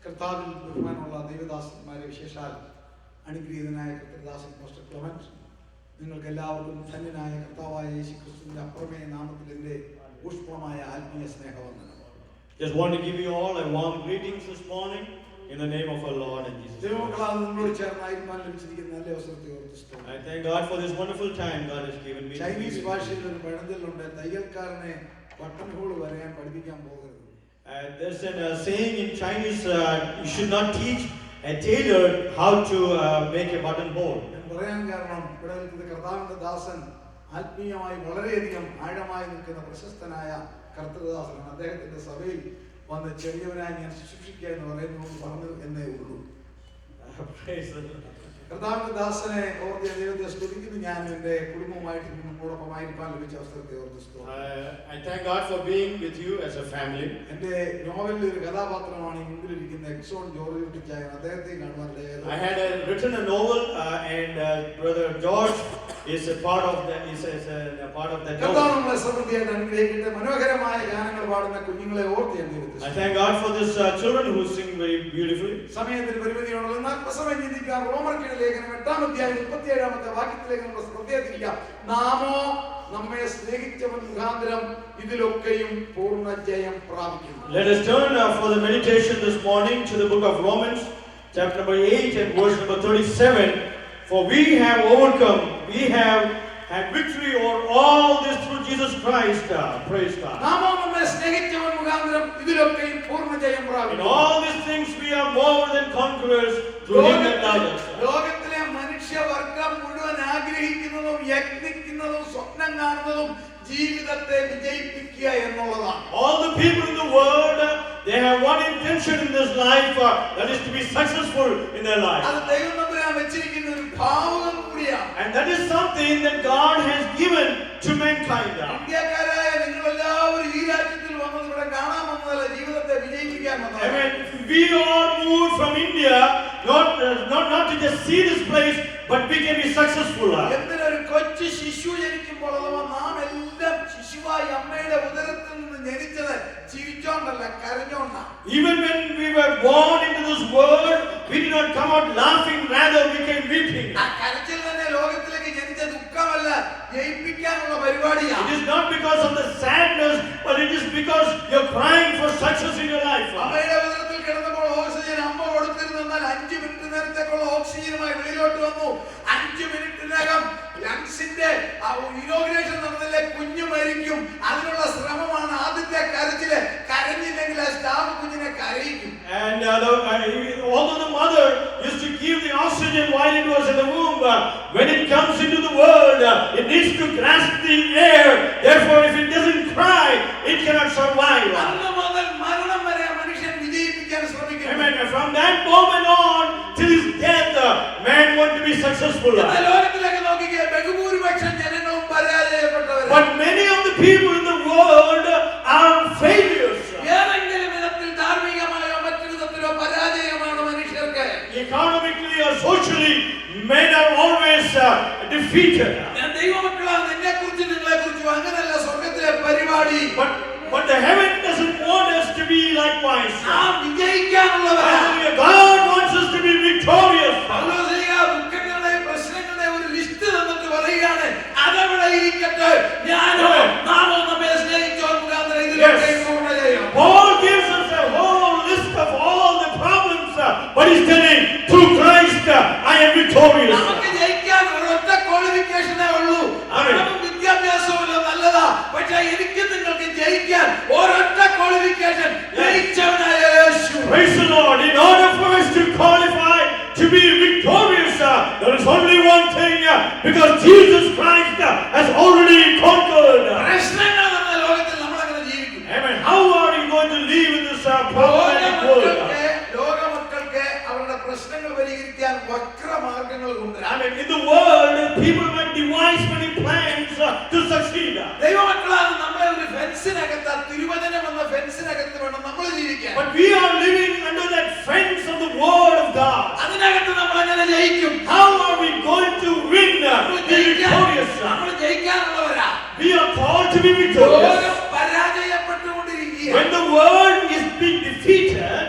കർത്താവിൽ ബഹുമാനമുള്ള ദൈവദാസന്മാരെ വിശേഷാൽ അനുഗ്രഹീതനായ കർത്തൃദാസൻ പോസ്റ്റർ ക്ലെമന്റ്, നിങ്ങൾക്ക് എല്ലാവർക്കും ധന്യനായ കർത്താവായ യേശുക്രിസ്തുവിന്റെ അപ്രമേയ നാമത്തിൽ എൻ്റെ ഊഷ്മളമായ ആത്മീയ സ്നേഹവന്ദനം. Just want to give you all a warm greetings this morning in the name of our Lord and Jesus Christ. I thank God for this wonderful time God has given me. Chinese ഭാഷയിൽ ഒരു പഴഞ്ചൊല്ലുണ്ട്, തയ്യൽക്കാരനെ button hole വരയാൻ പഠിപ്പിക്കാൻ പോകരുത്. There's a saying in Chinese, you should not teach a tailor how to make a buttonhole. പറയാൻ കാരണം ഇവിടെ കർത്താവിന്റെ ദാസൻ ആത്മീയമായി വളരെയധികം ആഴമായി നിൽക്കുന്ന പ്രശസ്തനായ കർത്തൃദാസനാണ്. അദ്ദേഹത്തിന്റെ സഭയിൽ വന്ന് ചെറിയവനായി ഞാൻ ശുശ്രൂഷിക്കുക എന്ന് പറഞ്ഞു എന്നേ ഉള്ളൂ. കർത്താവിന്റെ ദാസനെ ഓർത്ത് ദൈവത്തെ സ്തുതിക്കുന്നു. ഞാൻ എൻ്റെ കുടുംബവുമായിട്ട് നമ്മളോടൊപ്പമായിരിക്കാൻ ലഭിച്ച അവസരത്തെ ഓർത്ത് I thank God for being with you as a family. എൻ്റെ നോവലിൽ ഒരു കഥാപാത്രമാണ് ഈ മുമ്പിലിരിക്കുന്ന എക്സോൺ ജോർജ് കുട്ടിച്ചായൻ. അദ്ദേഹത്തെ കാണുവാൻ I had written a novel and brother George is a part of that novel. നമ്മളെ സമൃദ്ധിയായിട്ട് അനുഗ്രഹിക്കട്ടെ. മനോഹരമായ ഗാനങ്ങൾ പാടുന്ന കുഞ്ഞുങ്ങളെ ഓർത്ത് ഞാൻ ദൈവത്തെ I thank God for these children who sing very beautifully. സമയത്തിന് പരിമിതിയുള്ളത് എന്നാൽ സമയം ചിന്തിക്കാൻ റോമർക്കുള്ള ലേഖനം 8-ാം അധ്യായം 37-ാമത്തെ വാക്യത്തിലേക്ക് നമ്മൾ ശ്രദ്ധേയത്തിരിക്കാം. നാമോ നമ്മെ സ്നേഹിച്ചവൻ മുഖാന്തരം ഇതിലൊക്കെയും പൂർണ്ണ ജയം പ്രാപിക്കുന്നു. Let us turn for the meditation this morning to the book of Romans, chapter number 8 and verse number 37. For we have overcome, we have had victory over all this through Jesus Christ. Praise God. നാമോ നമ്മെ സ്നേഹിച്ചവൻ മുഖാന്തരം ഇതിലൊക്കെയും പൂർണ്ണ ജയം പ്രാപിക്കുന്നു. In all these things we are more than conquerors through him that loved us. ലോകത്തിലെ മനുഷ്യവർഗം മുഴുവൻ ആഗ്രഹിക്കുന്നതും യത്നിക്കുന്നതും സ്വപ്നം കാണുന്നതും ജീവിതത്തെ വിജയിപ്പിക്കുക എന്നുള്ളതാണ്. All the people in the world, they have one intention in this life, that is to be successful in their life. അത് ദൈവം തമ്പുരാൻ വെച്ചിരിക്കുന്ന ഒരു ഭാവം കൂടിയാണ്. And that is something that God has given to mankind. ഇന്ത്യക്കാരായ നിങ്ങളെല്ലാവരും ഈ രാജ്യത്തിൽ വന്നത് ഇവിടെ കാണാൻ വന്നതല്ല, ജീവിതത്തെ വിജയിപ്പിക്കാൻ വന്നതാണ്. Amen. We all moved from India not to just see this place, but we can be successful. എന്തിനൊരു കൊച്ചു ശിശു ജനിക്കുമ്പോൾ അഥവാ നാം എല്ലാം ശിശുവായി അമ്മയുടെ ഉദരത്തിൽ നിന്ന് ജനിച്ചത് ചിരിച്ചോണ്ടല്ല, കരഞ്ഞോണ്ടാണ്. Even when we were born into this world, we did not come out laughing, rather we came weeping. ആ കരച്ചിൽ തന്നെ ലോകത്തിലേക്ക് ജനിച്ച ദുഃഖമല്ല, ജയിപ്പിക്കാനുള്ള പരിപാടിയാണ്. It is not because of the sadness, but it is because you're crying for success in your life. അമ്മയുടെ ഉദരത്തിൽ കിടന്നപ്പോൾ oxygen അമ്മ കൊടുത്തിരുന്നാൽ 5 മിനിറ്റ് നേരത്തേക്കുള്ള ഓക്സിജനുമായി വെളിയിലോട്ട് വന്നു. 5 മിനിറ്റിനകം ലങ്സിന്റെ ഇനോഗ്രേഷൻ നടന്നില്ലേ, കുഞ്ഞു മരിക്കും. അതിനുള്ള ശ്രമമാണ് ആദ്യത്തെ കരച്ചില്. കരഞ്ഞില്ലെങ്കിൽ ആ സ്റ്റാഫ് കുഞ്ഞിനെ കരയിക്കും. And although the mother used to give the oxygen while it was in the womb, when it comes into the world, it needs to grasp the air. Therefore, if it doesn't cry, it cannot survive. അന്ന് മുതൽ മരണം വരെ മനുഷ്യൻ വിജയിപ്പിക്കാൻ ശ്രമിക്കുന്നു. Amen. From that moment on till his death, man wants to be successful. ലോകത്തിലേക്ക് നോക്കിക്കേ, ബഹുഭൂരിപക്ഷം ജനങ്ങളും പരാജയപ്പെട്ടവരാണ്. But many of the people in the world are failures. ഏതെങ്കിലും വിധത്തിൽ ധാർമ്മികമായോ മറ്റു വിധത്തിലോ പരാജയമാണ് മനുഷ്യർക്ക്. Economically or socially, men are always defeated. ഞാൻ ദൈവമക്കളാണ്, എന്നെക്കുറിച്ച് നിങ്ങളെക്കുറിച്ചും അങ്ങനെയല്ല സ്വർഗ്ഗത്തിലെ പരിപാടി. But the heaven doesn't want us to be likewise. നാം വിജയിക്കാനുള്ളവരാണ്. God wants us to be victorious. ദുഃഖങ്ങളുടെ പ്രശ്നങ്ങളുടെ ഒരു ലിസ്റ്റ് തന്നിട്ട് പറയുകയാണ്, അതവിടെ ഇരിക്കട്ടെ, ഞാനോ നാമോ നമ്മെ സ്നേഹിച്ചവൻ മുഖാന്തരം ഇതിലൊക്കെ പൂർണ്ണ ജയം. Paul gives us a whole list of all the problems, but he's telling, through Christ I am victorious. നമുക്ക് ജയിക്കാൻ ഒരൊറ്റ ക്വാളിഫിക്കേഷനേ ഉള്ളൂ. വിദ്യാഭ്യാസവും നല്ലതാ, പക്ഷേ എനിക്ക് നിങ്ങൾക്ക് ജയിക്കാൻ ഒരൊറ്റ ക്വാളിഫിക്കേഷൻ, ജയിച്ചവനായ Yeshu. Praise the Lord. In order for us to qualify to be victorious, there is only one thing, because Jesus Christ has already conquered. പ്രശ്നങ്ങൾ എന്ന ലോകത്തിൽ നമ്മൾ അങ്ങനെ ജീവിക്കും. Amen. How are you going to live in this problematic world? ലോകമക്കൾക്ക് അവരുടെ പ്രശ്നങ്ങൾ പരിഹരിക്കാൻ വക്രമാർഗങ്ങൾ ഉണ്ട്. I mean, in the world, people might devise many plans to succeed. ദൈവമക്കളാണ്, നമ്മളെ ഒരു ഫെൻസിനകത്ത്, തിരുവചനം എന്ന ഫെൻസിനകത്ത് വേണം നമ്മൾ ജീവിക്കാൻ. But we are living under that fence of the word of God. അതിനകത്ത് നമ്മൾ എങ്ങനെ ജയിക്കും? How are we going to win, be victorious? നമ്മൾ ജയിക്കാനുള്ളവരാ. We are called to be victorious. പരാജയപ്പെട്ടുകൊണ്ടിരിക്കുക. When the world is being defeated,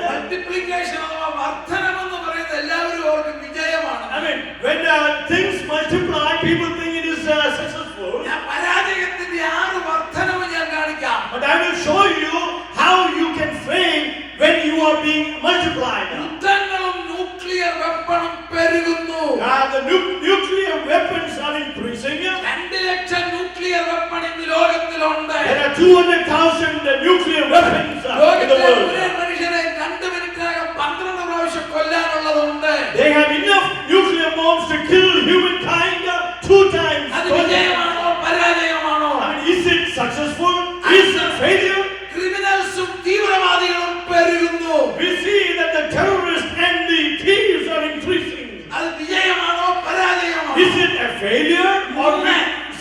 things multiply, people think it is successful. ഞാൻ പരാജയത്തിന്റെ 6 വർദ്ധനവ് ഞാൻ കാണിക്കാം. But I will show you how you can fail when you are being multiplied. യുദ്ധങ്ങളും nuclear വെപ്പണും പെരുകുന്നു. The nuclear weapons are increasing. 2 ലക്ഷം nuclear weapon ഇന്ന് ലോകത്തിലുണ്ട്. There are 200,000 nuclear weapons in the ലോകത്തിലെ world. ഒരു മനുഷ്യനെ 2 മിനിറ്റിനകം 12 പ്രാവശ്യം കൊല്ലാനുള്ളതുണ്ട്. They have enough nuclear bombs to kill humankind 2 times. അത് വിജയമാണോ പരാജയമാണോ? I mean, is it successful? Is it failure? ക്രിമിനൽസും തീവ്രവാദികളും പെരുകുന്നു. We see that the terrorists and the thieves are increasing. അത് വിജയമാണോ പരാജയമാണോ? Is it a failure or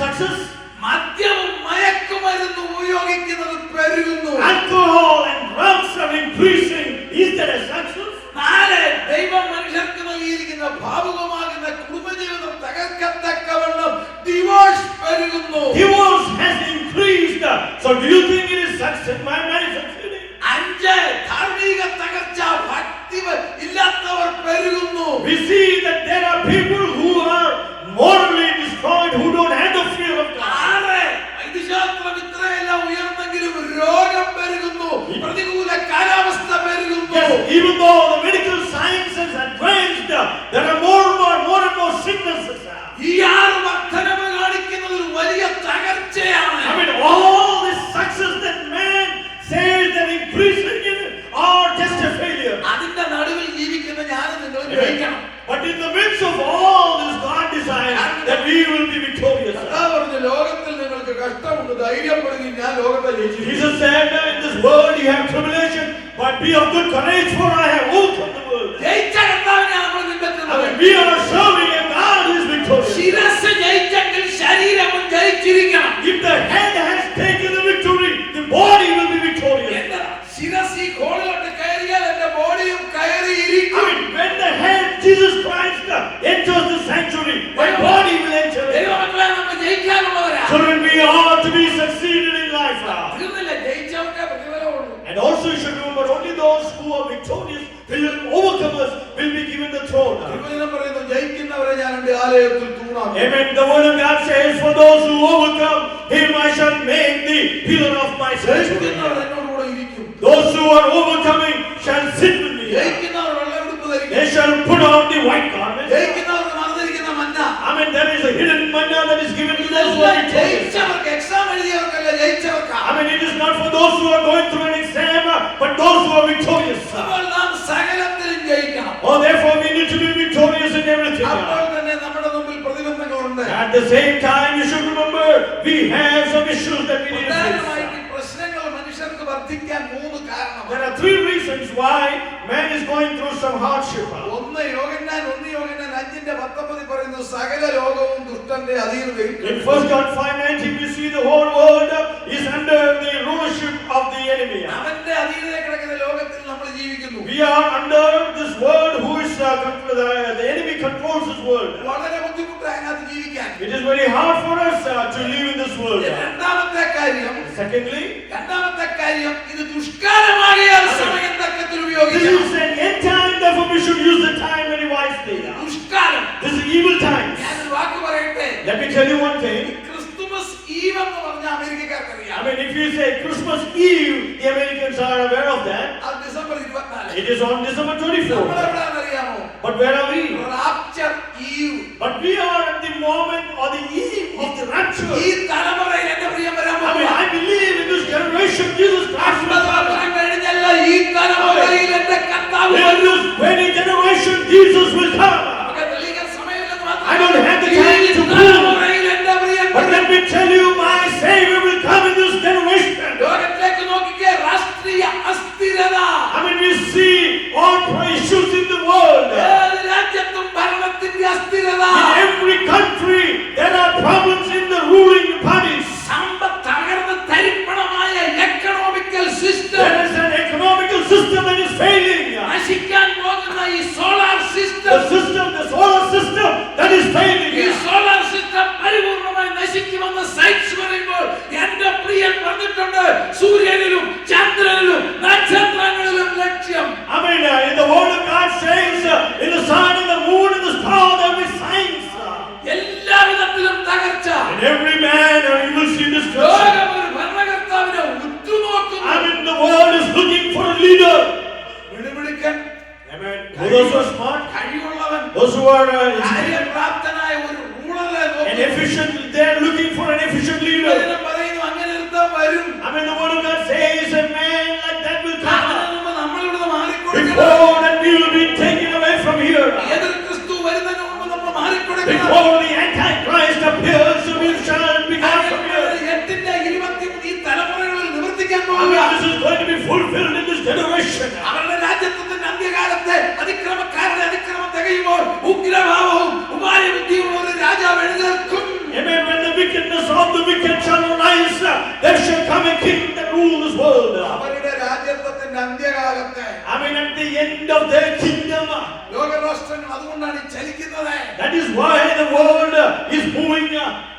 success? മദ്യവും മയക്കുമരുന്നും ഉപയോഗിക്കുന്നത് പെരുകുന്നു. Alcohol and drugs are increasing. Is that a success? 4 ദൈവം മനുഷ്യർക്ക് നൽകിയിരിക്കുന്ന ഭാവുകമാകുന്ന കുടുംബജീവിതം തകർക്കത്തക്കവണ്ണം divorce പെരുകുന്നു. Divorce has increased. So do you think it is success? My man is succeeding. 5 ധാർമ്മിക തകർച്ച ഭക്തി ഇല്ലാത്തവർ പെരുകുന്നു. We see that there are people who are morally destroyed, who don't have the fear of God. 6 വൈദ്യശാസ്ത്രം ഇത്രയെല്ലാം ഉയർന്നെങ്കിലും രോഗം പെരുകുന്നു. പ്രതികൂല കാലാവസ്ഥ പെരുകുന്നു. Yes, even though the medical sciences are advanced, there are more and more sicknesses. ഈ 6 വർദ്ധനവ് കാണിക്കുന്നത് ഒരു വലിയ തകർച്ചയാണ്. I mean, all this success that man says that increasing in are just a failure. അതിന്റെ നടുവിൽ ജീവിക്കുന്ന ഞാനും നിങ്ങളും ജയിക്കണം. But in the midst of all this, God desires that we will be victorious. ലോകത്തിൽ നിങ്ങൾക്ക് കഷ്ടമുണ്ട്, ധൈര്യപ്പെടുകയും ഞാൻ ലോകത്തെ ജയിച്ചു. Jesus said, in this world you have tribulation, but be of good courage, for I have overcome the world. ജയിച്ച കർത്താവിനെ നമ്മൾ പിൻപറ്റുന്നത്. We are serving a God who is victorious. ശിരസ്സ് ജയിച്ചെങ്കിൽ ശരീരവും ജയിച്ചിരിക്കണം. If the head has taken the victory, the body will be victorious. എന്താ ശിരസ് ഈ കോളിലോട്ട് കയറിയാൽ എന്റെ ബോഡിയും കയറിയിരിക്കും. I mean, when the head, Jesus Christ, enters the sanctuary, my body will enter. ദൈവമക്കളെ നമ്മൾ ജയിക്കാനുള്ളവരാ. Children, we are to be succeeded in life. തീർന്നില്ല, ജയിച്ചവർക്ക് പ്രതിഫലമുള്ളൂ. And also you should remember, only those who are victorious, will overcomers, will be given the throne. തിരുവചനം പറയുന്നു, ജയിക്കുന്നവരെ ഞാൻ എന്റെ ആലയത്തിൽ തൂണാക്കും. Amen. The word of God says, for those who overcome, him I shall make the pillar of my sanctuary. ജയിക്കുന്നവർ എന്നോട് കൂടെ ഇരിക്കും. Those who are overcoming shall sit with me. ജയിക്കുന്നവർ വെള്ളമെടുപ്പ് ധരിക്കും. They shall put on the white garment. ജയിക്കുന്നവർക്ക് മറന്നിരിക്കുന്ന മന്ന. I mean, there is a hidden manna that is given to those who are victorious. ജയിച്ചവർക്ക്, exam എഴുതിയവർക്കല്ല, ജയിച്ചവർക്ക്. I mean, it is not for those who are going through an exam, but those who are victorious. അപ്പോൾ നാം സകലത്തിലും ജയിക്കണം. Oh, therefore we need to be victorious in everything. അപ്പോൾ തന്നെ നമ്മുടെ മുമ്പിൽ പ്രതിബന്ധങ്ങളുണ്ട്. At the same time, you should remember, we have some issues that we need to face. പ്രധാനമായിട്ട് പ്രശ്നങ്ങൾ മനുഷ്യർക്ക് വർദ്ധിക്കാൻ 3 കാരണം. There are 3 reasons why man is going through some hardship. ഒന്ന് യോഹന്നാൻ 5:19 പറയുന്നു, സകല ലോകവും ദുഷ്ടന്റെ അധീനതയിൽ. In 1 John 5:19 we see the whole world is under the rulership of the enemy. അവന്റെ അധീനതയിൽ കിടക്കുന്ന ലോകത്തിൽ നമ്മൾ ജീവിക്കുന്നു. We are under this world who is the enemy controls this world. വളരെ ബുദ്ധിമുട്ടാണ് അതിനകത്ത് ജീവിക്കാൻ. It is very hard for us to live in this world. രണ്ടാമത്തെ കാര്യം, Secondly, ഇത് ദുഷ്കാലമാകിയാൽ സമയം തക്കത്തിൽ this ഉപയോഗിക്കണം. is an end time, therefore we should use the time very wisely. ദുഷ്കാലം. This is evil times. ഞാനൊരു വാക്ക് പറയട്ടെ. Let me tell you one thing. Christmas eve എന്ന് പറഞ്ഞ അമേരിക്കക്കാർക്കറിയാം. I mean, if you say Christmas Eve, the Americans are aware of that. അത് December 24. It is on December 24. നമ്മളെവിടെയാണെന്നറിയാമോ? But where are we? Rapture eve. But we are at the moment or the eve of the rapture. ഈ തലമുറയിൽ എന്റെ പ്രിയം വരാൻ I mean, I believe in this generation Jesus Christ will come. വർഷം കഴിഞ്ഞല്ല ഈ തലമുറയിൽ എന്റെ കർത്താവ് In വരും. this very generation Jesus will come. നമുക്ക് തെളിയിക്കാൻ സമയമില്ലെന്ന് മാത്രമല്ല, I don't have the ഈ time to തലമുറയിൽ എന്റെ പ്രിയം But let me tell you, my Savior will come in this generation. ലോകത്തിലേക്ക് നോക്കിക്കേ, രാഷ്ട്രീയ അസ്ഥിരത. I mean, we see all issues in the world. ഏത് രാജ്യത്തും ഭരണത്തിന്റെ അസ്ഥിരത. In every country, there are problems in the ruling parties. സമ്പത്ത് തകർന്ന് തരിപ്പണമായ economical system. There is an economical system that is failing. നശിക്കാൻ പോകുന്ന ഈ solar The solar system that is failing. ഈ സോളാർ സിസ്റ്റം പരിപൂർണമായി നശിക്കുമെന്ന് സയൻസ് പറയുമ്പോൾ എന്റെ പ്രിയൻ പറഞ്ഞിട്ടുണ്ട്, സൂര്യനിലും ചന്ദ്രനിലും നക്ഷത്രങ്ങളിലും ലക്ഷ്യം. I mean, in the word of God says, in the sun, in the moon, in the star, there will be signs. For those who are smart, കഴിവുള്ളവൻ, those who are കാര്യപ്രാപ്തനായ ഒരു റൂളറെ an നോക്കുന്നു. efficient, they are looking for an efficient leader. വചനം പറയുന്നു അങ്ങനെ ഒരുത്തൻ വരും. I mean, the word of God says a man like that will come. അതിനു മുമ്പ് നമ്മളിവിടുന്ന് മാറിക്കൊടുക്കണം. Before that we will be taken away from here. എതിർ ക്രിസ്തു വരുന്നതിന് മുമ്പ് നമ്മൾ മാറിക്കൊടുക്കണം. Before the Antichrist appears, we shall be gone from here. 8:23 ഈ തലമുറകളിൽ നിവർത്തിക്കാൻ I പോകുക. mean, this is going to be fulfilled in this generation. അവരുടെ രാജ്യത്തിന്റെ അന്ത്യകാലത്തെ അതിക്രമക്കാരുടെ അതിക്രമം തികയുമ്പോൾ ഉഗ്രഭാവവും ഉപായബുദ്ധിയുള്ള ഒരു രാജാവ് എഴുന്നേൽക്കും. Amen. When the wickedness of the wicked shall rise, there shall come a king that rule this world. അവരുടെ രാജ്യത്തിന്റെ അന്ത്യകാലത്തെ I mean, at the end of their kingdom. ലോകരാഷ്ട്രങ്ങൾ അതുകൊണ്ടാണ് ചലിക്കുന്നത്. That is why the world is moving.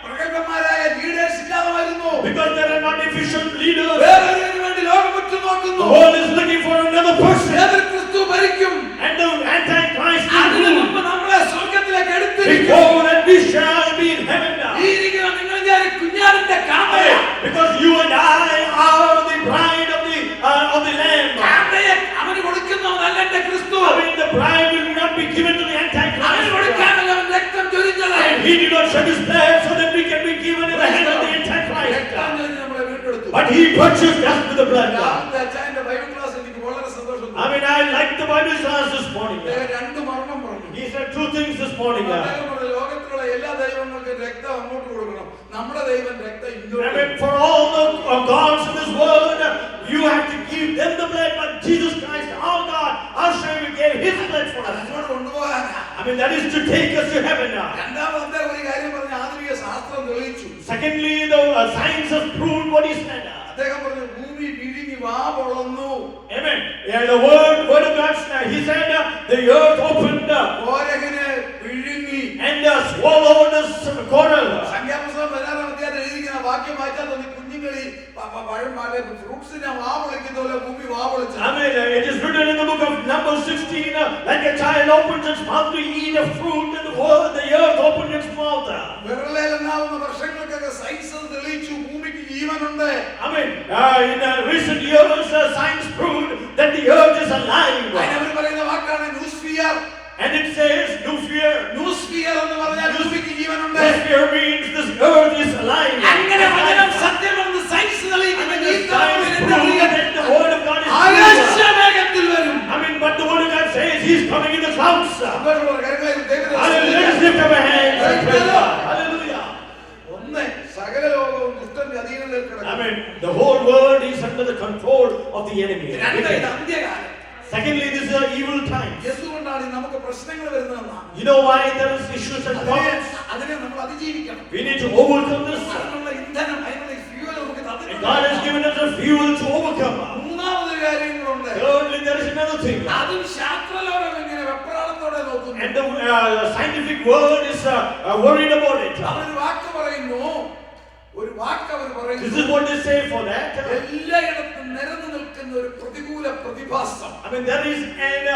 പ്രഗത്ഭന്മാരായ leaders ഇല്ലാതെ വരുന്നു. Because there are not efficient leaders. വേറൊരുവന് വേണ്ടി ലോകം ഉറ്റുനോക്കുന്നു. The world is looking for another person. എതിർ ക്രിസ്തു ഭരിക്കും. And the Antichrist will അതിനു rule. മുമ്പ് നമ്മളെ സ്വർഗ്ഗത്തിലേക്ക് എടുത്തിരിക്കും. Before that we shall be in heaven now. ഈ ഇരിക്കുന്ന നിങ്ങൾ ഞാൻ കുഞ്ഞാടിന്റെ കാമയ. Because you and I are the bride of the Lamb. കാമയെ അവന് കൊടുക്കുന്നവനല്ല എന്റെ ക്രിസ്തു. I mean, the bride will not be given to the അവന് Antichrist. കൊടുക്കാനല്ല അവൻ രക്തം ചൊരിഞ്ഞത്. And he did not shed his blood so that we can be given in the hand of the Antichrist. രക്തം ചൊരിഞ്ഞ് നമ്മളെ വീണ്ടെടുത്തു. But he purchased us with the blood. രാവിലത്തെ അച്ചായന്റെ Bible class എനിക്ക് വളരെ സന്തോഷം I mean, I liked the Bible class this morning. രണ്ട് മർമ്മം പറഞ്ഞു. He said two things this morning. അദ്ദേഹം പറഞ്ഞു, ലോകത്തിലുള്ള എല്ലാ ദൈവങ്ങൾക്കും രക്തം അങ്ങോട്ട് കൊടുക്കണം, നമ്മുടെ ദൈവം രക്തം I ഇങ്ങോട്ട് mean, for all the gods in this world, you have to give them the blood, but Jesus Christ, our God, our Savior, gave His blood for us. അങ്ങോട്ട് കൊണ്ടുപോകാനാ. I mean, that is to take us to heaven now. രണ്ടാമത്തെ ഒരു കാര്യം പറഞ്ഞ ആധുനിക ശാസ്ത്രം തെളിയിച്ചു. Secondly, the science has proved what He said. അദ്ദേഹം പറഞ്ഞു ഭൂമി വിഴുങ്ങി വാ പൊളന്നു. Amen. Yeah, the word of God, He said, the earth opened കോരകന് വിഴുങ്ങി. and swallowed the coral. സംഖ്യാപുസ്തകം 16-ാം അധ്യായത്തിൽ എഴുതിയിരിക്കുന്ന വാക്യം വായിച്ചാൽ തോന്നി കുഞ്ഞുങ്ങളി ഫ്രൂട്ട്സിനെ വാ പൊളിക്കുന്ന പോലെ ഭൂമി വാ പൊളിച്ചു. I mean, it is written in the book of Numbers 16, like a child opens its mouth to eat a fruit, and the earth opened its mouth. വിരലിലെണ്ണാവുന്ന വർഷങ്ങൾക്കൊക്കെ സയൻസ് തെളിയിച്ചു ഭൂമിക്ക് ജീവനുണ്ട്. I mean, in recent years, science proved that the earth is alive. അതിനവർ പറയുന്ന വാക്കാണ് ന്യൂസ്ഫിയർ. And it says, no fear. ന്യൂസ്ഫിയർ എന്ന് പറഞ്ഞാൽ ഭൂമിക്ക് ജീവനുണ്ട്. No fear means this earth is alive. അങ്ങനെ വചനം സത്യമെന്ന് സയൻസ് തെളിയിക്കുന്ന ഈ Science proved that the word of God is true. ആകാശമേഘത്തിൽ വരും. I mean, but the word of God says He's coming in the clouds. സന്തോഷമുള്ള കരങ്ങളെ ദൈവത്തെ Hallelujah. Let's lift up our hands and praise God. Hallelujah. ഒന്ന് സകല ലോകവും ദുഷ്ടന്റെ അധീനതയിൽ I കിടക്കുന്നു. mean, the whole world is under the control of the enemy. രണ്ട് ഇത് അന്ത്യകാലം. Secondly, this is an evil time. എന്തുകൊണ്ടാണ് നമുക്ക് പ്രശ്നങ്ങൾ വരുന്നതെന്നാണ്. You know why there is issues and problems? അതിനെ നമ്മൾ അതിജീവിക്കണം. We need to overcome this. അതിനുള്ള ഇന്ധനം, അതിനുള്ള ഫ്യൂവൽ നമുക്ക് And God has given us a fuel to overcome. മൂന്നാമതൊരു കാര്യം കൂടെ. Thirdly, there is another thing. അതും ശാസ്ത്രലോകം ഇങ്ങനെ വെപ്രാളത്തോടെ നോക്കുന്നു. And the scientific world is worried about it. അവരൊരു വാക്ക് പറയുന്നു, ഒരു വാക്ക് അവർ പറയുന്നു. This is what they say for that. എല്ലായിടത്തും നിരന്നു നിൽക്കുന്ന ഒരു പ്രതികൂല പ്രതിഭാസം. I mean, there is an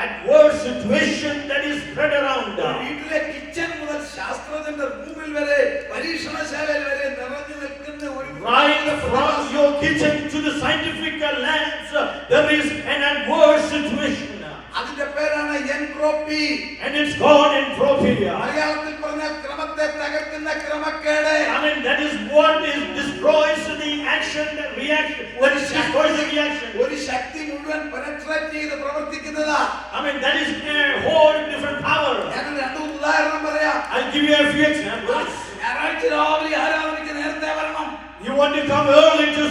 adverse situation that is spread around. വീട്ടിലെ കിച്ചൺ മുതൽ ശാസ്ത്രജ്ഞന്റെ റൂമിൽ വരെ പരീക്ഷണശാലയിൽ വരെ നിറഞ്ഞു നിൽക്കുന്ന ഒരു Right from your kitchen to the scientific labs, there is an adverse situation. അതിന്റെ പേരാണ് entropy. And it's called entropy. മലയാളത്തിൽ പറഞ്ഞ ക്രമത്തെ തകർക്കുന്ന ക്രമക്കേട്. I mean, that is what destroys the action, the reaction. That is destroys the reaction. ഒരു ശക്തി മുഴുവൻ penetrate ചെയ്ത് പ്രവർത്തിക്കുന്നതാ. I mean, that is a whole different power. ഞാൻ രണ്ട് ഉദാഹരണം പറയാം. I'll give you a few examples. ഞായറാഴ്ച രാവിലെ ആരാധനയ്ക്ക് നേരത്തെ വരണം. You want to come early to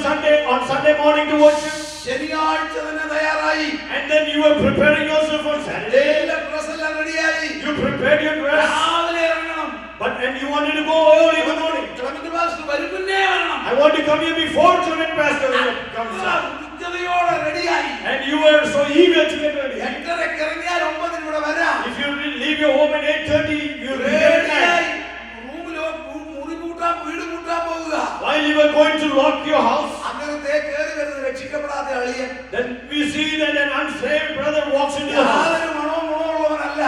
on Sunday morning to worship, ശനിയാഴ്ച തന്നെ തയ്യാറായി. and then you are preparing yourself for Saturday. എല്ലാ ഡ്രസ് എല്ലാം റെഡിയായി. You prepared your dress, രാവിലെ ഇറങ്ങണം. and you wanted to go early in the morning. Clement pastor വരും മുന്നേ വരണം. I want to come here before Clement Pastor comes up. ഉച്ചതയോടെ റെഡിയായി. And you were so eager to get ready. 8:30 ഇറങ്ങിയാൽ 9 ഇവിടെ വരാം. If you leave your home at 8:30, you will be there at 9. റൂമിലോ മുറി കൂട്ടാൻ വീട് കൂട്ടാൻ പോവുക. While you were going to lock your house, അങ്ങനത്തെ കയറി വരുന്ന രക്ഷിക്കപ്പെടാത്ത അളിയൻ. then we see that an unsaved brother walks into the house. യാതൊരു മണമുള്ളവനല്ല.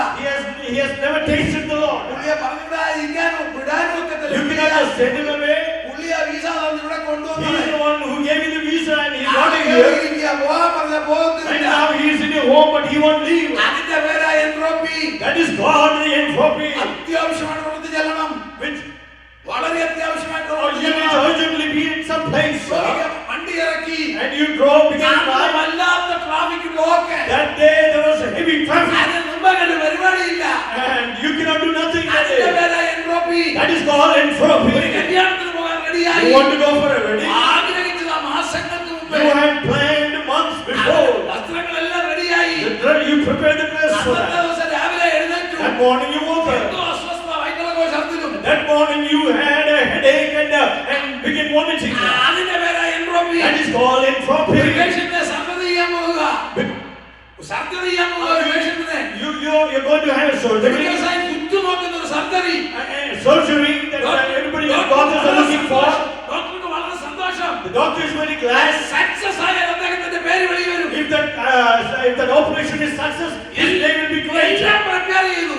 He has never tasted the Lord. പുള്ളിയെ പറഞ്ഞിടാതിരിക്കാനോ വിടാനോ ഒക്കെ You cannot just send him away. പുള്ളിയെ visa തന്ന് ഇവിടെ He കൊണ്ടുവന്നത്. is the one who gave you the visa and he is not here. പോകാൻ പറഞ്ഞ And പോകത്തില്ല. now he is in your home but he won't leave. അതിന്റെ പേര് want to go for a wedding? ആഗ്രഹിച്ചത് മാസങ്ങൾക്ക് മുമ്പേ. You had planned months before. വസ്ത്രങ്ങളെല്ലാം റെഡിയായി. You prepared the dress for അന്നത്തെ that. ദിവസം രാവിലെ എഴുന്നേറ്റു. That morning you woke up. എന്തോ അസ്വസ്ഥത, വയറ്റിളക്കോ, ഛർദ്ദിലും. That morning you had a headache and began vomiting. അതിന്റെ പേരാ entropy. That is called entropy. റിലേഷന്റെ സർജറി ചെയ്യാൻ പോവുക. സർജറി ചെയ്യാൻ പോവുക റിലേഷനെ. You're going to have a surgery. ഉറ്റുനോക്കുന്ന ഒരു surgery. Surgery that everybody doctors are looking for. ഡോക്ടർക്ക് വളരെ സന്തോഷം. The doctor is very glad. Success ആയ അദ്ദേഹത്തിന്റെ പേര് വെളി വരും. If that operation is success, his name will be great. എല്ലാം പ്രിപ്പയർ ചെയ്തു.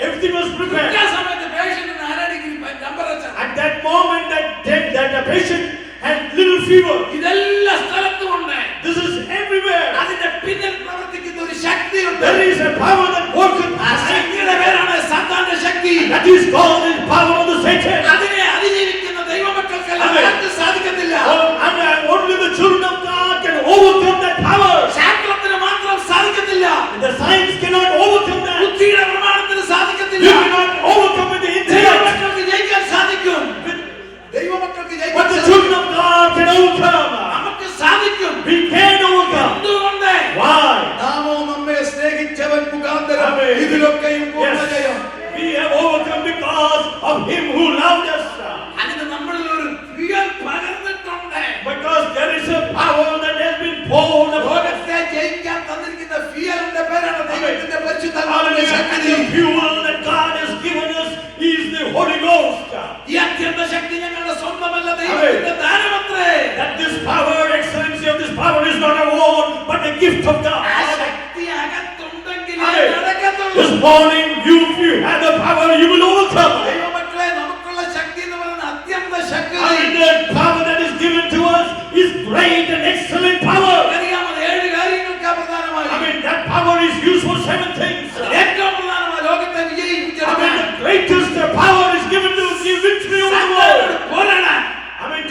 Everything was prepared. ആ സമയത്ത് പേഷ്യന്റിന് ആരാണെങ്കിൽ temperature. At that moment, that the patient had little fever. ഇതെല്ലാ സ്ഥലത്തും ഉണ്ട്. This is everywhere. അതിന്റെ പിന്നിൽ പ്രവർത്തിക്കുന്ന ഒരു ശക്തിയുണ്ട്. There is a power that works. ആ ശക്തിയുടെ പേരാണ് സാത്താന്റെ ശക്തി. That is called the power of the Satan. അതിനെ അതിജീവിക്കുന്ന ദൈവമക്കൾക്ക് സാധിക്കത്തില്ല. Only the children of God can overcome that power. ശാസ്ത്രത്തിന് മാത്രം സാധിക്കത്തില്ല. The science cannot overcome that. ബുദ്ധിയുടെ പ്രമാണത്തിന് സാധിക്കത്തില്ല. You cannot overcome with the intellect. ദൈവമക്കൾക്ക് ജയിക്കാൻ സാധിക്കും. ദൈവമക്കൾക്ക് But ജയിക്കാൻ the സാധിക്കും. children of God can overcome. നമുക്ക് സാധിക്കും. We can overcome. എന്തുകൊണ്ട്? Why? നാമോ നമ്മെ സ്നേഹിച്ചവൻ മുഖാന്തരം Amen. ഇതിലൊക്കെയും പൂർണ്ണജയം. We have overcome because of Him who loved us. അതിന് നമ്മളിൽ ഒരു fuel പകർന്നിട്ടുണ്ട്. Because there is a power that has been poured upon us. ലോകത്തെ ജയിക്കാൻ തന്നിരിക്കുന്ന ഫ്യൂവലിന്റെ പേരാണ് ദൈവത്തിന്റെ പരിശുദ്ധാത്മാവിന്റെ ശക്തി. The fuel that God has given us is the Holy Ghost. ഈ അത്യന്ത ശക്തി ഞങ്ങളുടെ സ്വന്തമല്ല, ദൈവത്തിന്റെ ദാനമത്രേ. That this power, excellency of this power is not our own, but the gift of God. ആ ശക്തി അകത്തുണ്ടെങ്കിലേ Amen. നടക്കത്തുള്ളൂ. This morning, if you have the power, you will overcome. ദൈവമക്കളെ, നമുക്കുള്ള ശക്തി എന്ന് പറയുന്ന അത്യന്ത ശക്തി. The power that is given to us is great and excellent power. അറിയാമോ, 7 കാര്യങ്ങൾക്ക് പ്രധാനമായി. That power is used for 7 things. ഏറ്റവും പ്രധാനമായി ലോകത്തെ വിജയിപ്പിച്ചെടുക്കാൻ. The greatest power is given to give victory over the world. പോരാടാൻ.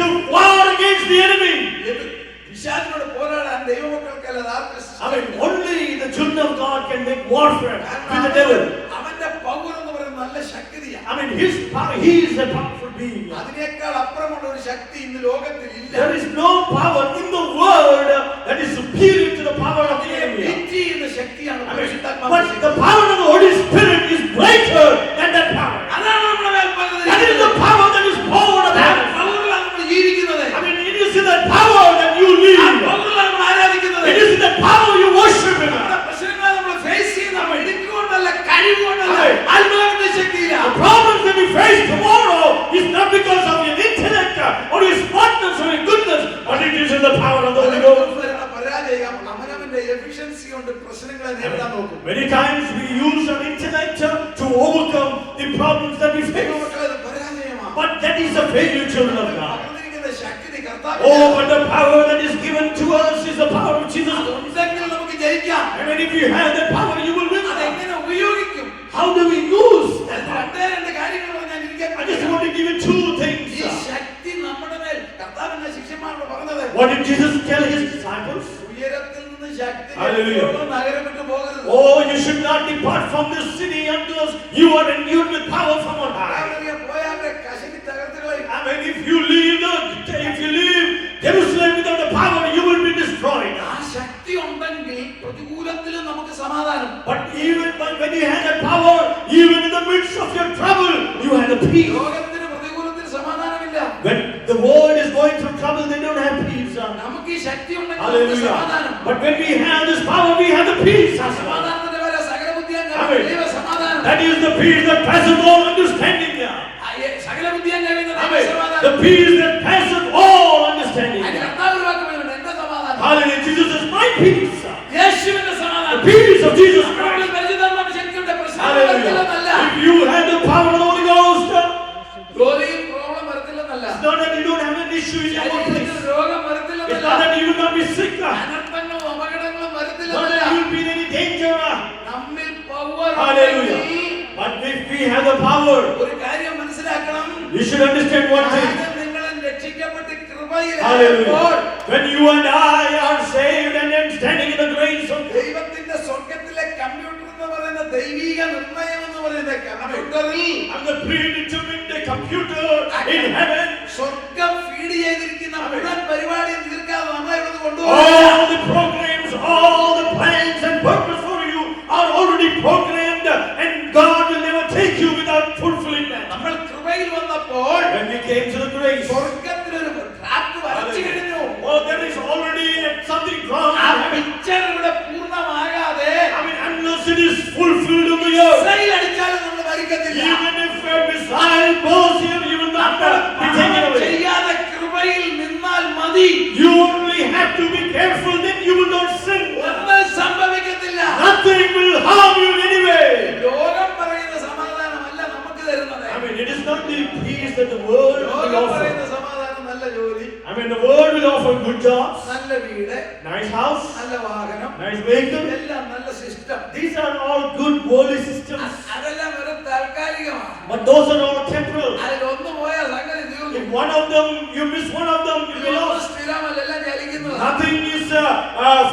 To war against the enemy. പിശാചിനോട് പോരാടാൻ ദൈവമക്കൾക്കല്ലാതെ ആർക്കും only the children of God can make warfare with the devil. അവന്റെ power എന്ന് പറയുന്നത് നല്ല ശക്തിയാണ്. His power, he is a powerful being. അതിനേക്കാൾ അപ്പുറമുള്ള ഒരു ശക്തി ഇന്ന് ലോകത്തിൽ ഇല്ല. There is no power in the world that is superior to the power of the enemy. വിധി എന്ന ശക്തിയാണ് പരിശുദ്ധാത്മാവ്. But the power of the Holy Spirit is greater than that power. അതാണ് നമ്മുടെ മേൽ പകർന്നത്. That is the power that is poured upon us. പവറിലാണ് നമ്മൾ ജീവിക്കുന്നത്. It is in that power that you live. പവറിലാണ് നമ്മൾ ആരാധിക്കുന്നത്. It is in that power you worship Him. നമ്മുടെ പ്രശ്നങ്ങളെ നമ്മൾ ഫേസ് ചെയ്യുന്ന ഇടുക്കൊണ്ടല്ല, കഴിവുകൊണ്ടല്ല, ആത്മാവിന്റെ ശക്തിയില്ല. The problems that we face tomorrow is not because of your intellect or your smartness or your goodness, but it is in the power of the Holy Ghost. അവനവന്റെ efficiency കൊണ്ട് പ്രശ്നങ്ങളെ നേരിടാൻ നോക്കും. Many times we use our intellect to overcome the problems that we face. But that is a failure, children of God. Oh, but the power that is given to us is the power of Jesus. നമുക്ക് ജയിക്കാം. And if you have that power, you will win. അതെങ്ങനെ ഉപയോഗിക്കും? How do we use that power? രണ്ട് കാര്യങ്ങൾ ഞാൻ ഇരിക്കാൻ I just want to give you 2 things. ഈ ശക്തി നമ്മുടെ മേൽ കർത്താവിന്റെ ശിഷ്യന്മാരോട് പറഞ്ഞത്. What did Jesus tell His disciples? ഉയരത്തിൽ നിന്ന് ശക്തി Hallelujah. നഗരം വിട്ടു പോകരുത്. Oh, you should not depart from this city until you are endued with power from on high. പോയാൽ കശി തകർത്ത് കളയും. If you leave Jerusalem without the power, you will be destroyed. ആ ശക്തി ഉണ്ടെങ്കിൽ പ്രതികൂലത്തിലും നമുക്ക് സമാധാനം. But even when you have that power, even in the midst of your trouble, you have the peace. ലോകത്തിന് പ്രതികൂലത്തിൽ സമാധാനമില്ല. When the world is going through trouble, they don't have peace. നമുക്ക് ഈ ശക്തി ഉണ്ടെങ്കിൽ നമുക്ക് Hallelujah. സമാധാനം. But when we have this power, we have the peace. സമാധാനത്തിന്റെ പേര് സകല ബുദ്ധിയാൻ Amen. ദൈവ സമാധാനം. That is the peace that passes all understanding. സകല ബുദ്ധിയാൻ കഴിയുന്ന ദൈവ Amen. സമാധാനം. The peace that passes all understanding. അതിന് കർത്താവ് വാക്കുകളുണ്ട്. എന്റെ സമാധാനം. Hallelujah. Jesus is my peace. യേശുവിന്റെ സമാധാനം. The peace of Jesus Christ. നമ്മുടെ പരിശുദ്ധാത്മാവിന്റെ ശക്തിയുടെ പ്രശ്നം Hallelujah. വരത്തില്ലെന്നല്ല. If you have the power of the Holy Ghost, ജോലിയിൽ problem വരത്തില്ലെന്നല്ല. it's not that you don't have an issue in your workplace. ശരീരത്തിൽ രോഗം It's വരത്തില്ലെന്നല്ല. not that you will not be sick. അനർത്ഥങ്ങളും അപകടങ്ങളും Not വരത്തില്ലെന്നല്ല. that you will be in any danger. നമ്മിൽ power Hallelujah. But if we have the power, ഒരു കാര്യം മനസ്സിലാക്കണം. you should understand one thing. നിങ്ങളും രക്ഷിക്കപ്പെട്ട് Hallelujah. കൃപയിലാകുമ്പോൾ When you and I are saved and then standing in the grace of ദൈവത്തിന്റെ സ്വർഗ്ഗത്തിലെ computer എന്ന് പറയുന്ന ദൈവിക നിർണയം എന്ന് പറയുന്ന കമ്പ്യൂട്ടറിൽ I'm the predetermined computer in heaven. സ്വർഗ്ഗം ഫീഡ് മുഴുവൻ പരിപാടിയും തീർക്കാതെ നമ്മളെ ഇവിടെ കൊണ്ടുപോകും. All the programs, all the plans and purpose for you are already programmed, and God will never take you without fulfilling that. നമ്മൾ കൃപയിൽ വന്നപ്പോൾ When we came to the grace, സ്വർഗ്ഗത്തിലൊരു ഡ്രാഫ്റ്റ് വരച്ചു കഴിഞ്ഞു. oh, there is already something wrong. ആ picture ഇവിടെ പൂർണ്ണമാകാതെ I mean, unless it is fulfilled on the earth, missile അടിച്ചാലും നമ്മൾ മരിക്കത്തില്ല. even if a missile goes here, you will not be taken away. ചെയ്യാതെ കൃപയിൽ നിന്നാൽ മതി. You only have to be careful, then you will not sin. ഒന്നും സംഭവിക്കത്തില്ല. Nothing will harm you in any way. ലോകം പറയുന്ന സമാധാനമല്ല നമുക്ക് തരുന്നത്. I mean, it is not the peace that the world will ലോകം offer. പറയുന്ന സമാധാനം നല്ല ജോലി, I mean, the world will offer good jobs, നല്ല വീട്, nice house, നല്ല വാഹനം, nice vehicle. എല്ലാം നല്ല system. These are all good worldly systems, അതെല്ലാം വെറും താൽക്കാലികമാണ്. but those are all temporal. അതിലൊന്നു പോയാൽ സംഗതി തീർന്നു. If one of them, you miss one of them, you will ഇതൊന്നും lose. സ്ഥിരമല്ല, എല്ലാം ചലിക്കുന്നതാണ്. Nothing is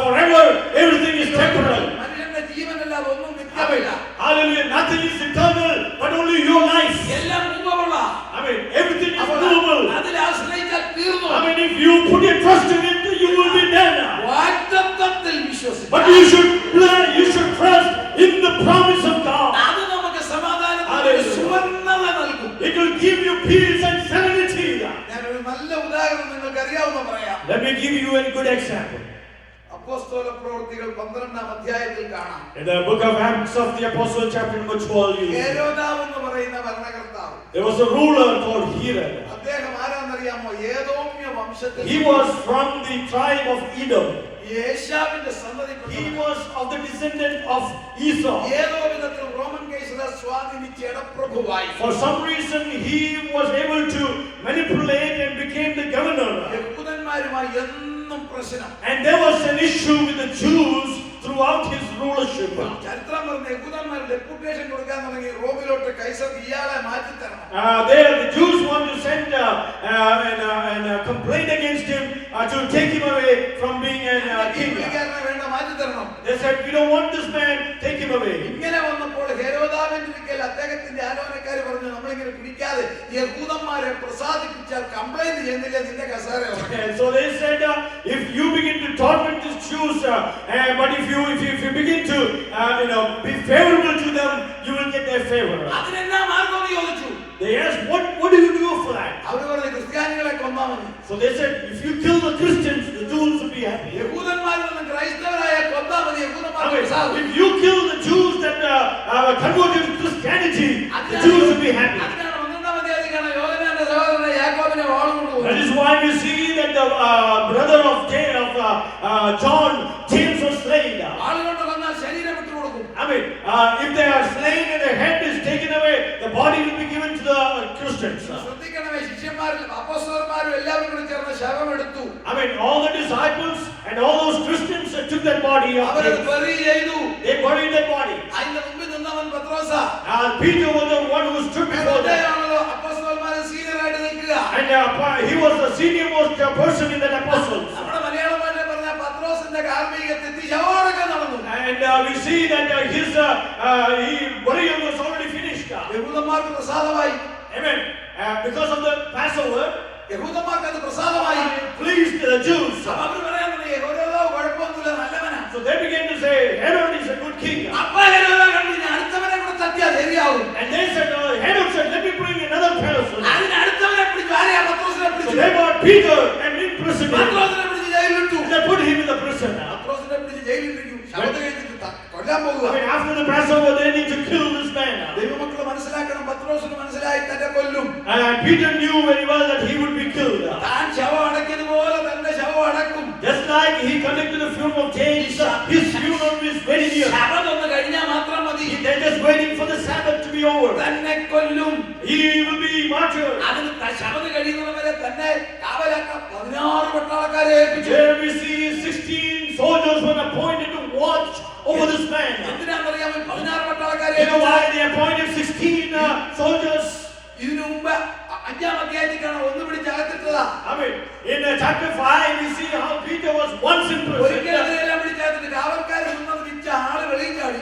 forever, everything is temporal. മനുഷ്യന്റെ ജീവനല്ലാതെ ഒന്നും I mean, നിത്യമില്ല. hallelujah, nothing is eternal, but only your life. എല്ലാം മുമ്പുള്ള. I mean, everything is movable. അതിൽ ആശ്രയിച്ചാൽ തീർന്നു. I mean, if you put your trust in it, you will be dead. വാഗ്ദത്തത്തിൽ വിശ്വസിക്കുക. But you should trust in the promise of God. അത് നമുക്ക് സമാധാനത്തിന്റെ Hallelujah. സുവർണ്ണത നൽകും. It will give you peace and serenity. ഞാനൊരു നല്ല ഉദാഹരണം നിങ്ങൾക്ക് അറിയാവുന്ന പറയാം. Let me give you a good example. അപ്പോസ്തല പ്രവൃത്തികൾ 12-ാം അധ്യായത്തിൽ കാണാം. In the book of Acts of the Apostle, chapter number 12, ഹെരോദാവ് എന്ന് പറയുന്ന ഭരണകർത്താവ്, there was a ruler called Herod. അദ്ദേഹം ആരാന്നറിയാമോ? ഏദോമ്യ വംശത്തിൽ He was from the tribe of Edom. യേശാവിന്റെ He സന്തതിപ്പെട്ടവൻ. was of the descendant of Esau. ഏതോ വിധത്തിൽ Roman കൈസരെ സ്വാധീനിച്ച് ഇടപ്രഭുവായി. For some reason, he was able to manipulate and became the governor. യഹൂദന്മാരുമായി എന്നും പ്രശ്നം. And there was an issue with the Jews throughout his rulership. ചരിത്രം പറഞ്ഞ യഹൂദന്മാർ deputation കൊടുക്കാൻ തുടങ്ങി, റോമിലോട്ട് Kaiser ഇയാളെ മാറ്റിത്തരണം. There the Jews want to send and complain against him to take him away from being a king. പുള്ളിക്കാരനെ വേണ്ട മാറ്റിത്തരണം. They said, we don't want this man, take him away. ഇങ്ങനെ വന്നപ്പോൾ ഹെരോദാവിന്റെ അടുക്കൽ അദ്ദേഹത്തിന്റെ ആലോചനക്കാർ പറഞ്ഞു, നമ്മളിങ്ങനെ പിടിക്കാതെ യഹൂദന്മാരെ പ്രസാദിപ്പിച്ചാൽ കംപ്ലൈന്റ് ചെയ്യുന്നില്ല, നിന്റെ കസേര ഉറങ്ങും. And so they said, if you begin to torment these Jews, but if you begin to be favorable to them, you will get their favor. അതിനെന്നാ മാർഗം എന്ന് ചോദിച്ചു. They asked, what do you do for that? അവര് പറഞ്ഞു, ക്രിസ്ത്യാനികളെ കൊന്നാ മതി. So they said, if you kill the Christians, the Jews will be happy. യഹൂദന്മാരിൽ നിന്ന് ക്രൈസ്തവരായ കൊന്നാ മതി, യഹൂദന്മാർക്ക് പ്രസാദം. If you kill the Jews that converted to Christianity, the Jews will be happy. അതിനാണ് 12-ാം അധ്യായത്തിലാണ് യോഹന്നാന്റെ സഹോദരനായ യാക്കോബിനെ വാൾ കൊണ്ടുപോകുന്നത്. That is why we see that the brother of John, James, was slain. ആളുകൊണ്ട് കൊന്നാൽ ശരീരം വിട്ടുകൊടുക്കും. I mean, if they are slain and their head is taken away, the body will be given to the Christians. ശ്രദ്ധിക്കണമേ, ശിഷ്യന്മാരും അപ്പോസ്തലന്മാരും എല്ലാവരും കൂടി ചേർന്ന് ശവം എടുത്തു. I mean, all the disciples and all those Christians took that body up. അവരത് bury ചെയ്തു. They buried that body. അതിന്റെ മുമ്പിൽ നിന്നവൻ പത്രോസാ. Peter was the one who stood before them. അദ്ദേഹമാണല്ലോ അപ്പോസ്തലന്മാരെ സീനിയറായിട്ട് നിൽക്കുക. And he was the senior most person in that apostles. നമ്മുടെ മലയാള ഭാഷയിൽ പറഞ്ഞ പത്രോസിന്റെ കാർമ്മികത്തിൽ ശവമടക്കം നടന്നു. And we see that his burial was already finished. യഹൂദന്മാർക്ക് പ്രസാദമായി. Amen. Because of the Passover, യഹൂദന്മാർക്ക് അത് പ്രസാദമായി. it pleased the Jews. അവർ പറയാൻ തുടങ്ങി, ഹെരോദാവ് കുഴപ്പമൊന്നുമില്ല, നല്ലവനാ. So they began to say, Herod is a good king. അപ്പ ഹെരോദാവ് കണ്ടു, ഇനി അടുത്തവനെ കൂടെ തട്ടിയാ ശരിയാവും. And they said, Herod said, let me bring another person. അതിന് അടുത്തവനെ പിടിച്ചു. ആരെയാ? പത്രോസിനെ So പിടിച്ചു. they brought Peter and imprisoned him. പത്രോസിനെ പിടിച്ച് ജയിലിലിട്ടു. They put him in the prison. പത്രോസിനെ പിടിച്ച് ജയിലിലിട്ടു. ശബ്ദം കഴിഞ്ഞിട്ട് കൊല്ലാൻ പോകുക. I mean, after the Passover, they need to kill this man. ദൈവമക്കളെ മനസ്സിലാക്കണം, പത്രോസിന് മനസ്സിലായി തന്നെ കൊല്ലും. And Peter knew very well that he would be killed. താൻ ശവം അടക്കിയതുപോലെ തന്നെ ശവം അടക്കും. Just like he conducted the funeral of James, his funeral is very near. ശബദം ഒന്ന് കഴിഞ്ഞാൽ മാത്രം മതി. They're just waiting for the Sabbath to be over. തന്നെ കൊല്ലും. He will be martyred. അതിന് ശബദം കഴിയുന്നവരെ തന്നെ കാവലാക്കാൻ 16 പട്ടാളക്കാരെ ഏൽപ്പിച്ചു. There we see 16 soldiers were appointed to watch over this man. എന്തിനാണെന്നറിയാമോ 16 പട്ടാളക്കാരെ? You know why they appointed 16 soldiers? ഇതിനു മുമ്പ് 5-ാം അധ്യായത്തിലാണ് ഒന്ന് പിടിച്ച് അകത്തിട്ടതാ. I mean, in chapter 5, we see how Peter was once in prison. ഒരിക്കലും അതിനെല്ലാം പിടിച്ചകത്തിട്ട് കാവൽക്കാരെ നിന്നത് വിറ്റ ആള് വെളിയിൽ ചാടി.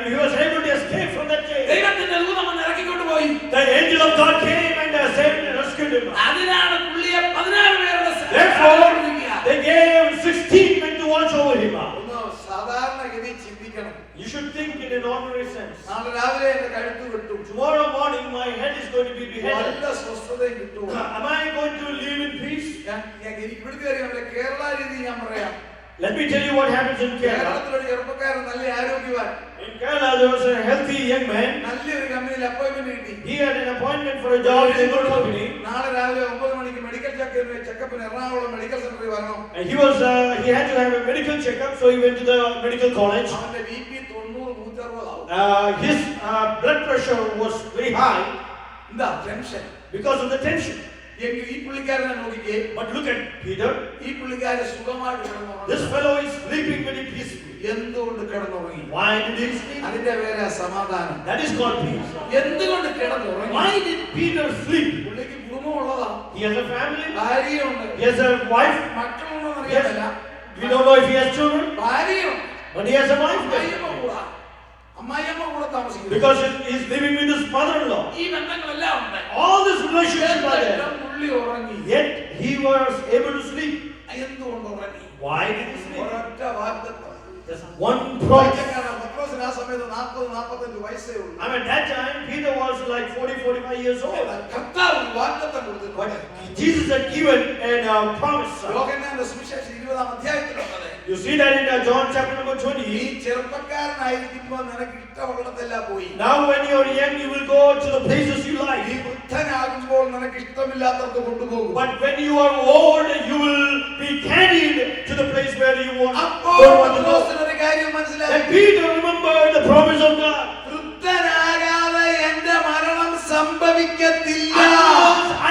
He was able to escape from that jail. ദൈവത്തിന്റെ ദൂതൻ വന്ന് ഇറക്കിക്കൊണ്ട് പോയി. The angel of God came and saved and rescued him. അതിനാണ് പുള്ളിയെ this. നാളെ രാവിലെ എന്റെ കഴുത്ത് വെട്ടും. Tomorrow morning my head is going to be beheaded. നല്ല സ്വസ്ഥതയും കിട്ടും. Am I going to live in peace? ഇവിടുത്തെ അറിയാം, കേരള രീതി ഞാൻ പറയാം. Let me tell you what happens in Kerala. കേരളത്തിലൊരു ചെറുപ്പക്കാരൻ നല്ല ആരോഗ്യവാൻ. In Kerala there was a healthy young man. നല്ലൊരു കമ്പനിയിൽ അപ്പോയിന്റ്മെന്റ് കിട്ടി. He had an appointment for a job in a good company. നാളെ രാവിലെ 9 മണിക്ക് മെഡിക്കൽ ചെക്കപ്പിന് എറണാകുളം മെഡിക്കൽ സെന്ററിൽ വരണം. And he had to have a medical checkup, so he went to the medical college. അവന്റെ ബിപി 90-160 ആവും. His blood pressure was very high. എന്താ tension? Because of the tension. എങ്കിൽ ഈ പുള്ളിക്കാരനെ നോക്കിക്കേ. But look at Peter. ഈ പുള്ളിക്കാരൻ സുഖമായിട്ട് കിടന്നുറങ്ങുന്നു. This fellow is sleeping very peacefully. എന്തുകൊണ്ട് കിടന്നുറങ്ങി? Why did he sleep? അതിന്റെ പേരാ സമാധാനം. That is called peace. എന്തുകൊണ്ട് കിടന്നുറങ്ങി? Why did Peter sleep? പുള്ളിക്ക് കുടുംബമുള്ളതാ. He has a family. ഭാര്യയുണ്ട്. He has a wife. മക്കളൊന്നും അറിയാമല്ല. We don't know if he has children. ഭാര്യയുണ്ട്. But he has a wife. അമ്മായിയമ്മ കൂടെ താമസിക്കുന്നു. Because he is living with his mother-in-law. ഈ ബന്ധങ്ങളെല്ലാം ഉണ്ട്. All these relationships are there. പുള്ളി ഉറങ്ങി. Yet he was able to sleep. എന്തുകൊണ്ട് ഉറങ്ങി? Why did he sleep? ഒരൊറ്റ വാഗ്ദത്തം. There's one promise. പത്രോസിന് ആ സമയത്ത് 40-45 വയസ്സേ ഉള്ളൂ. I mean, that time Peter was like 40-45 years old. കർത്താവ് വാഗ്ദത്തം കൊടുത്തിട്ടുണ്ട്. But Jesus had given a promise. യോഹന്നാന്റെ സുവിശേഷം 20-ാം അധ്യായത്തിലുള്ളത്. You see that in John chapter number 20. ഈ ചെറുപ്പക്കാരനായിരിക്കുമ്പോൾ നിനക്ക് ഇഷ്ടമുള്ളതെല്ലാം പോയി. Now when you are young, you will go to the places you like. ഈ വൃദ്ധനാകുമ്പോൾ നിനക്ക് ഇഷ്ടമില്ലാത്തടത്ത് കൊണ്ടുപോകും. But when you are old, you will be carried to the place where you want to go. ഒരു കാര്യം മനസ്സിലായി. And Peter remembered the promise of God. വൃദ്ധനാകാതെ എന്റെ മരണം സംഭവിക്കത്തില്ല.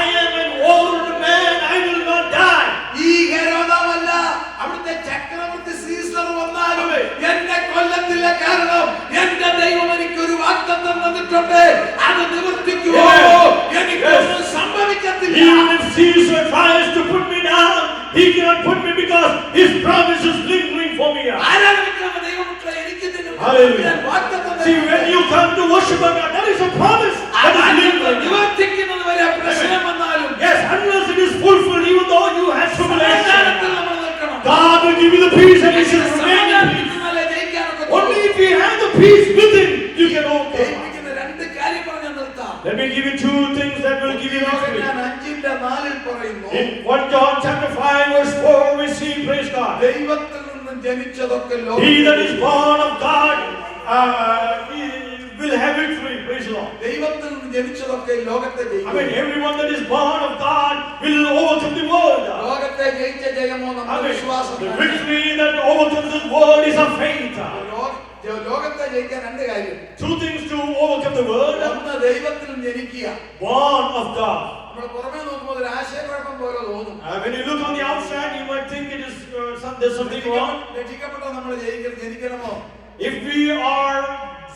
I am an old man, I will not die. ഈ ഹെരോദാവല്ല, അവിടുത്തെ ചക്രവർത്തി Caesar വന്നാലും എന്നെ കൊല്ലത്തില്ല. കാരണം എന്റെ ദൈവം എനിക്കൊരു വാഗ്ദത്തം തന്നിട്ടുണ്ട്. അത് നിവർത്തിക്കുമോ? എനിക്കൊന്നും സംഭവിക്കത്തില്ല. Even if Caesar tries to put me down, he cannot put me because his promise is lingering for me. Hallelujah. See, when you come to worship God, that is a promise that is lingering. Yes, unless it is fulfilled, even though you have tribulation, God will give you the peace and you should remain in peace. Only if you have the peace within, you can overcome. Let me give you two things that will give you victory. In 1 John chapter 5 verse 4 we see, praise God. He that is born of God he will have victory, praise the Lord. I mean, everyone that is born of God will overcome the world. I mean, the victory that overcomes this world is of faith. Two things to overcome the world. Born of God. When you look on the outside, you might think it is there's something wrong. If we are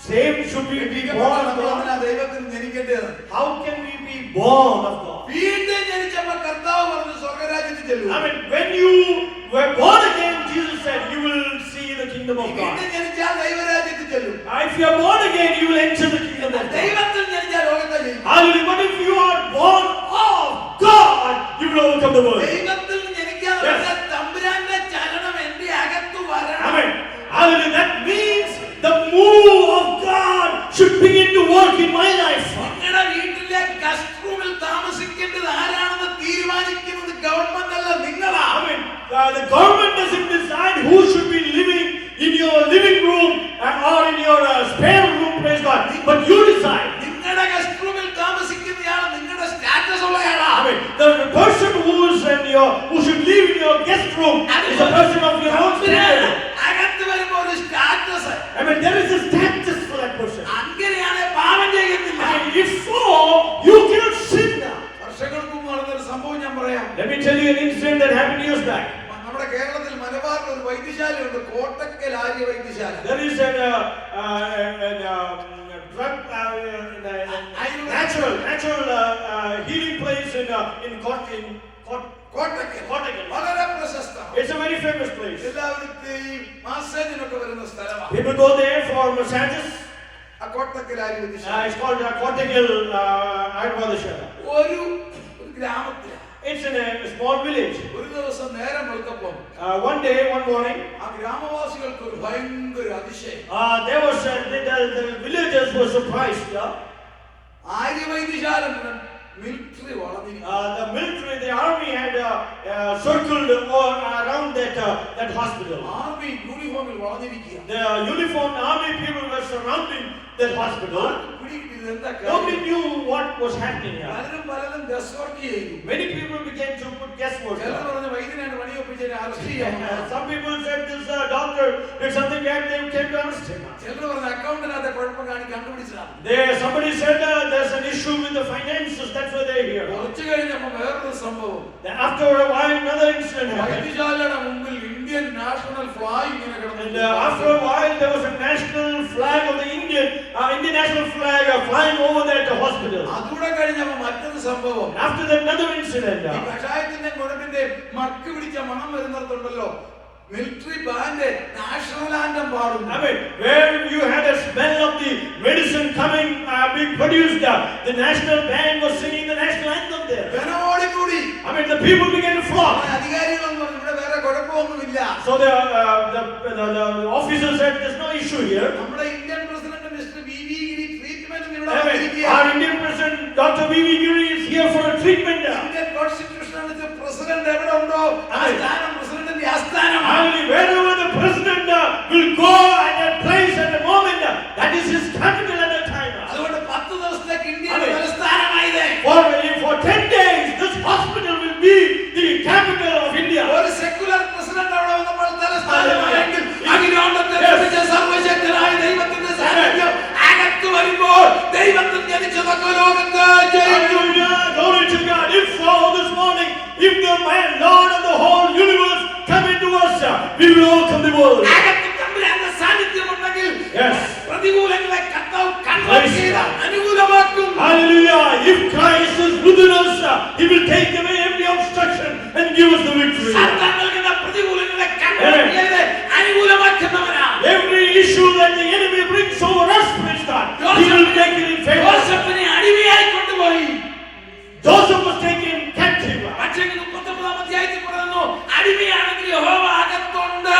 saved, should we be born of God? How can we be born of God? I mean, when you were born again, Jesus said, you will see the kingdom of God. If you are born again, you will enter the kingdom of God. Hallelujah. But if you are born of God, you will overcome the world. Amen. Hallelujah. That means the move of God should begin to work in my life. The government doesn't decide who should be living in your living room or in your spare room, praise God. But you decide. The person who should live in your guest room is a person of your own standard. I mean, there is a status for that person. If so, you cannot sin now. Let me tell you an incident that happened years back. There is natural healing place in Kottakkal. It's a very famous place. People go there for massages. It's called Kottakkal Ayurveda Shala. It's in a small village. ഒരു ദിവസം നേരം വെളുത്തപ്പോൾ One day, one morning, ആ ഗ്രാമവാസികൾക്ക് ഒരു ഭയങ്കര അതിശയം. there was the villagers were surprised. Aryavaidyasala military വളർന്നിരിക്കുന്നു. The military, the army had circled around that hospital. Army യൂണിഫോമിൽ വളർന്നിരിക്കുക. The uniformed army people were surrounding that hospital. പിടികിട്ടിയത് എന്താ Nobody കാര്യം? knew what was happening here. പലരും ഗസ്വർക്ക് ചെയ്തു. Many people began to put guesswork. ചിലർ പറഞ്ഞു വൈദ്യനായിട്ട് പണിയൊപ്പിച്ചതിനെ അറസ്റ്റ് ചെയ്യാം. Some people said this doctor did something bad, they came to arrest him. ചിലർ പറഞ്ഞു അക്കൗണ്ടിനകത്തെ കുഴപ്പം കണ്ടുപിടിച്ചതാണ്. Somebody said there's an issue with the finances, that's why they're here. കുറച്ചു കഴിഞ്ഞപ്പോൾ വേറൊരു സംഭവം. After a while, another incident happened. വൈദ്യശാലയുടെ മുമ്പിൽ Indian national flag ഇങ്ങനെ And കിടന്നു. after a while, there was a national flag of the Indian national flag flying over there at the hospital. അതുകൂടെ കഴിഞ്ഞപ്പോൾ മറ്റൊരു സംഭവം. After that, another incident. ഈ കഷായത്തിന്റെ കുഴപ്പിന്റെ മക്ക് പിടിച്ച മണം വരുന്നിടത്തുണ്ടല്ലോ, മിലിറ്ററി ബാൻഡ് നാഷണൽ ആന്തം പാടുന്നു. I mean, where you had a smell of the medicine coming, being produced, the national band was singing the national anthem there. ജനമോടി കൂടി. I mean, the people began to flock. അധികാരികളൊന്നും പറഞ്ഞു ഇവിടെ വേറെ കുഴപ്പമൊന്നുമില്ല. So the officer said, "There's no issue here." നമ്മുടെ Indian president mister V.V. ഗിരി ട്രീറ്റ്മെന്റിന് ഇവിടെ I mean, വന്നിരിക്കുകയാണ്. our Indian president, Dr. V.V. Giri, is here for a treatment. Indian കോൺസ്റ്റിറ്റ്യൂഷനിൽ president എവിടെ ഉണ്ടോ ആ സ്ഥാനം പ്രസിഡന്റിന്റെ ആസ്ഥാനമാണ്. Only wherever the president will go at that place at the moment, that is his capital at that time. അതുകൊണ്ട് 10 ദിവസത്തേക്ക് ഇന്ത്യയുടെ തലസ്ഥാനമായത്. For 10 days, this hospital will be the capital of India. ഒരു സെക്യുലർ പ്രസിഡന്റ് അവിടെ വന്നപ്പോൾ തലസ്ഥാനമായെങ്കിൽ അഖിലാണ്ടത്തെ സൃഷ്ടിച്ച സർവശക്തനായ ദൈവത്തിന്റെ സാന്നിധ്യം അകത്ത് വരുമ്പോൾ ദൈവത്തിൽ ജനിച്ചതൊക്കെ ലോകത്ത് ജയിക്കും. Hallelujah, glory to God. If so, this morning, if the man, Lord of the whole universe, come into us, we will overcome the world. അകത്ത് തമ്പുരാന്റെ സാന്നിധ്യം ഉണ്ടെങ്കിൽ Yes. പ്രതികൂലങ്ങളെ കർത്താവ് കൺവേർട്ട് ചെയ്ത് അനുകൂലമാക്കും. Hallelujah. If Christ is within us, He will take away every obstruction and give us the victory. സാത്താൻ നൽകുന്ന പ്രതികൂലങ്ങളെ convert ചെയ്ത് അനുകൂലമാക്കുന്നവനാണ്. Every issue that the enemy brings over us, praise God, He will make it in favor. യോസേഫിനെ അടിമയായി കൊണ്ടുപോയി. Joseph was taken captive. പക്ഷേ 39 അധ്യായത്തിൽ പറയുന്നു അടിമയാണെങ്കിൽ യഹോവ അകത്തുണ്ട്.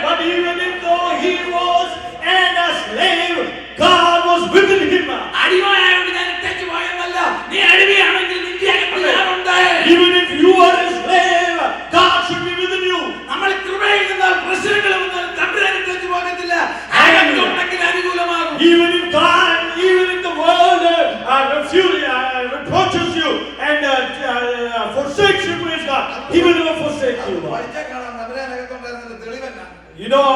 But even if though he was and a slave, God was within him. അടിമയായോണ്ട് ഞാൻ ഇട്ടേച്ചു പോയെന്നല്ല, നീ അടിമയാണെങ്കിൽ നിന്റെ അകത്ത് ഞാനുണ്ട്. Even if you are a slave, God should be within you. നമ്മൾ കൃപയിൽ നിന്നാൽ പ്രശ്നങ്ങളൊന്നും തമ്പുരാൻ ഇട്ടേച്ചു പോകത്തില്ല. അകത്തുണ്ടെങ്കിൽ അനുകൂലമാകും. Even if God, even if the world reproaches you and forsakes you, praise God, He will never forsake you. പഠിച്ചാൽ കാണാം തമ്പുരാൻ അകത്തുണ്ടായിരുന്നതിന്റെ തെളിവെന്നാണ്. You know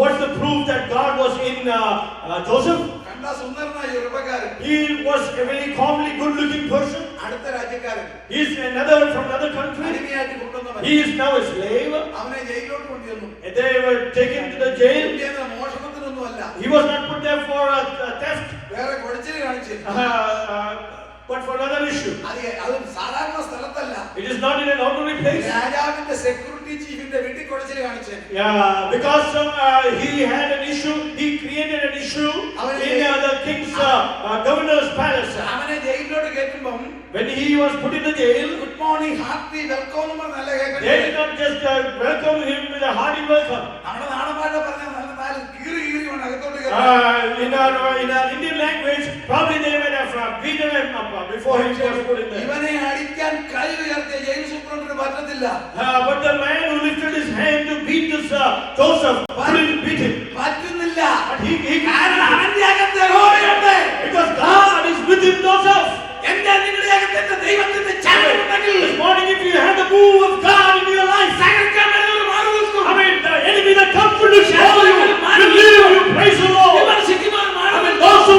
what's the proof that God was in Joseph? കണ്ടാ സുന്ദരനായ ചെറുപ്പക്കാരൻ, He was a very comely, good-looking person. അടുത്ത രാജ്യക്കാരൻ, He's from another country. അടിമയായിട്ട് കൊണ്ടുവന്നവൻ. He is now a slave. അവനെ ജയിലിലോട്ട് കൊണ്ടുവന്നു. And they were taken to the jail. ഇന്ത്യയിൽ മോഷണത്തിനൊന്നുമല്ല, He was not put there for theft, വേറെ കൊടിച്ചിൽ കാണിച്ചു. but for another issue. അതും സാധാരണ സ്ഥലത്തല്ല, It is not in an ordinary place. രാജാവിന്റെ security ചീഫിന്റെ വീട്ടിൽ കൊടിച്ചിൽ കാണിച്ചു. Yeah, because he had an issue. He created an issue in the king's governor's palace. അവനെ ജയിലിലോട്ട് കയറ്റുമ്പം When he was put in the jail, good morning happy welcome എന്ന് പറഞ്ഞല്ല they കേൾക്കണ്ടേ. did not just welcome him with a hearty welcome. നമ്മുടെ നാടൻപാട്ട പറഞ്ഞ നല്ല നാല് കീറി വേണം അകത്തോട്ട് കയറ്റാൻ. In our Indian language, probably they might have beaten him up before he was put in there. ഇവനെ അടിക്കാൻ കൈ ഉയർത്തിയ ജയിൽ സൂപ്രണ്ടിന് പറ്റത്തില്ല. But the man who lifted his hand to beat this Joseph couldn't beat him. പറ്റുന്നില്ല. But he കാരണം അവന്റെ അകത്ത് യഹോവയുണ്ട്. because God is within Joseph. എന്റെ നിങ്ങളുടെ അകത്ത് ദൈവത്തിന്റെ ചലനമുണ്ടെങ്കിൽ This morning, if you have the move of God in your life, തകർക്കാൻ വരുന്നവർ മാറി നിൽക്കും. I mean, the enemy that comes to destroy you will leave you. Praise the Lord. വിമർശിക്കുന്നവർ മാറി I mean, നിൽക്കും. those who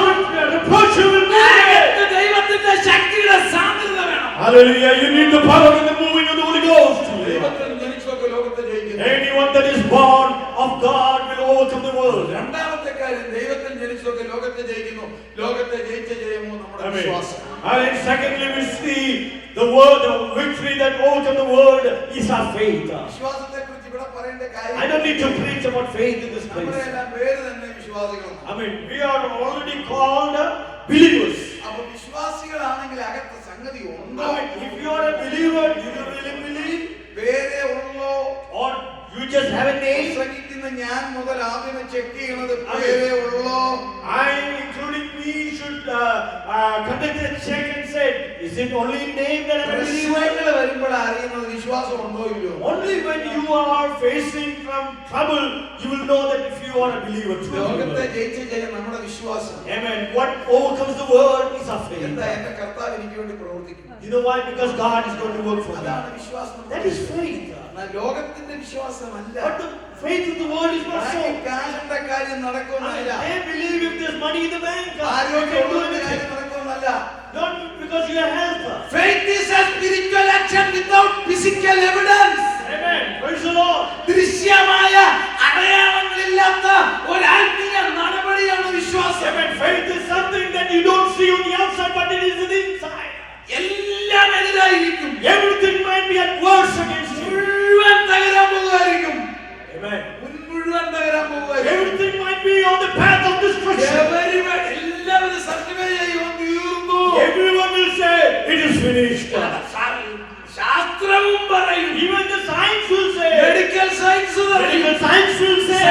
reproach you will move away. അകത്ത് ദൈവത്തിന്റെ ശക്തിയുടെ സാന്ദ്രത വേണം. Hallelujah. You need the power and the moving of the Holy Ghost. ദൈവത്തിൽ ജനിച്ചൊക്കെ ലോകത്തെ ജയിക്കുന്നു. Anyone that is born of God will overcome the world. രണ്ടാമത്തെ കാര്യം, ദൈവത്തിൽ ജനിച്ചൊക്കെ ലോകത്തെ ജയിക്കുന്നു. ലോകത്തെ ജയിച്ച ജയമോ നമ്മുടെ Amen. വിശ്വാസം. And secondly, we see the word of victory that overcome the world is our faith. വിശ്വാസത്തെ കുറിച്ച് ഇവിടെ പറയേണ്ട കാര്യം, I don't need to preach about faith in this നമ്മുടെ place. എല്ലാം പേര് തന്നെ വിശ്വാസികളാണ്. I mean, we are already called believers. അപ്പൊ വിശ്വാസികളാണെങ്കിൽ അകത്ത് സംഗതി ഉണ്ടോ? I mean, if you are a believer, you will just have a name? പ്രസംഗിക്കുന്ന ഞാൻ മുതൽ ആദ്യമേ ചെക്ക് ചെയ്യണത് പേരേ ഉള്ളോ? I, including me, should conduct a check and say, is it only name that I'm a believer? പ്രശ്നങ്ങൾ വരുമ്പോൾ അറിയുന്നത് വിശ്വാസം ഉണ്ടോ ഇല്ലയോ? Only when you are facing from trouble, you will know that if you are a believer. True ലോകത്തെ believer. ജയിച്ച ജയം നമ്മുടെ വിശ്വാസം. Amen. What overcomes the world is our faith. എന്താ എന്റെ കർത്താവ് എനിക്ക് വേണ്ടി പ്രവർത്തിക്കും? You know why? Because God is going to work for me. അതാണ് വിശ്വാസം. That is faith. എന്നാൽ ലോകത്തിന്റെ വിശ്വാസമല്ല. But the faith of the world is not so. കാശിന്റെ കാര്യം നടക്കുന്നില്ല. They believe if there's money in the bank, ആരോഗ്യമുള്ള കാര്യം നടക്കുന്നില്ല. not because you are health. Faith is a spiritual action without physical evidence. Amen. Praise the Lord. ദൃശ്യമായ അടയാളങ്ങളില്ലാത്ത ഒരു ആത്മീയ നടപടിയാണ് വിശ്വാസം. Amen. Faith is something that you don't see on the outside, but it is in the inside. എല്ലാം എതിരായിരിക്കും. Everything might be adverse against you. മുഴുവൻ തകരാൻ പോകുമായിരിക്കും. Amen. മുഴുവൻ തകരാൻ പോകുമായിരിക്കും. Everything might be on the path of destruction. എല്ലാവരും certify ചെയ്യുവാൻ തീർന്നു. Everyone will say, it is finished. ശാസ്ത്രവും പറയും. Even the science will say. Medical science പറയും. Medical science will say.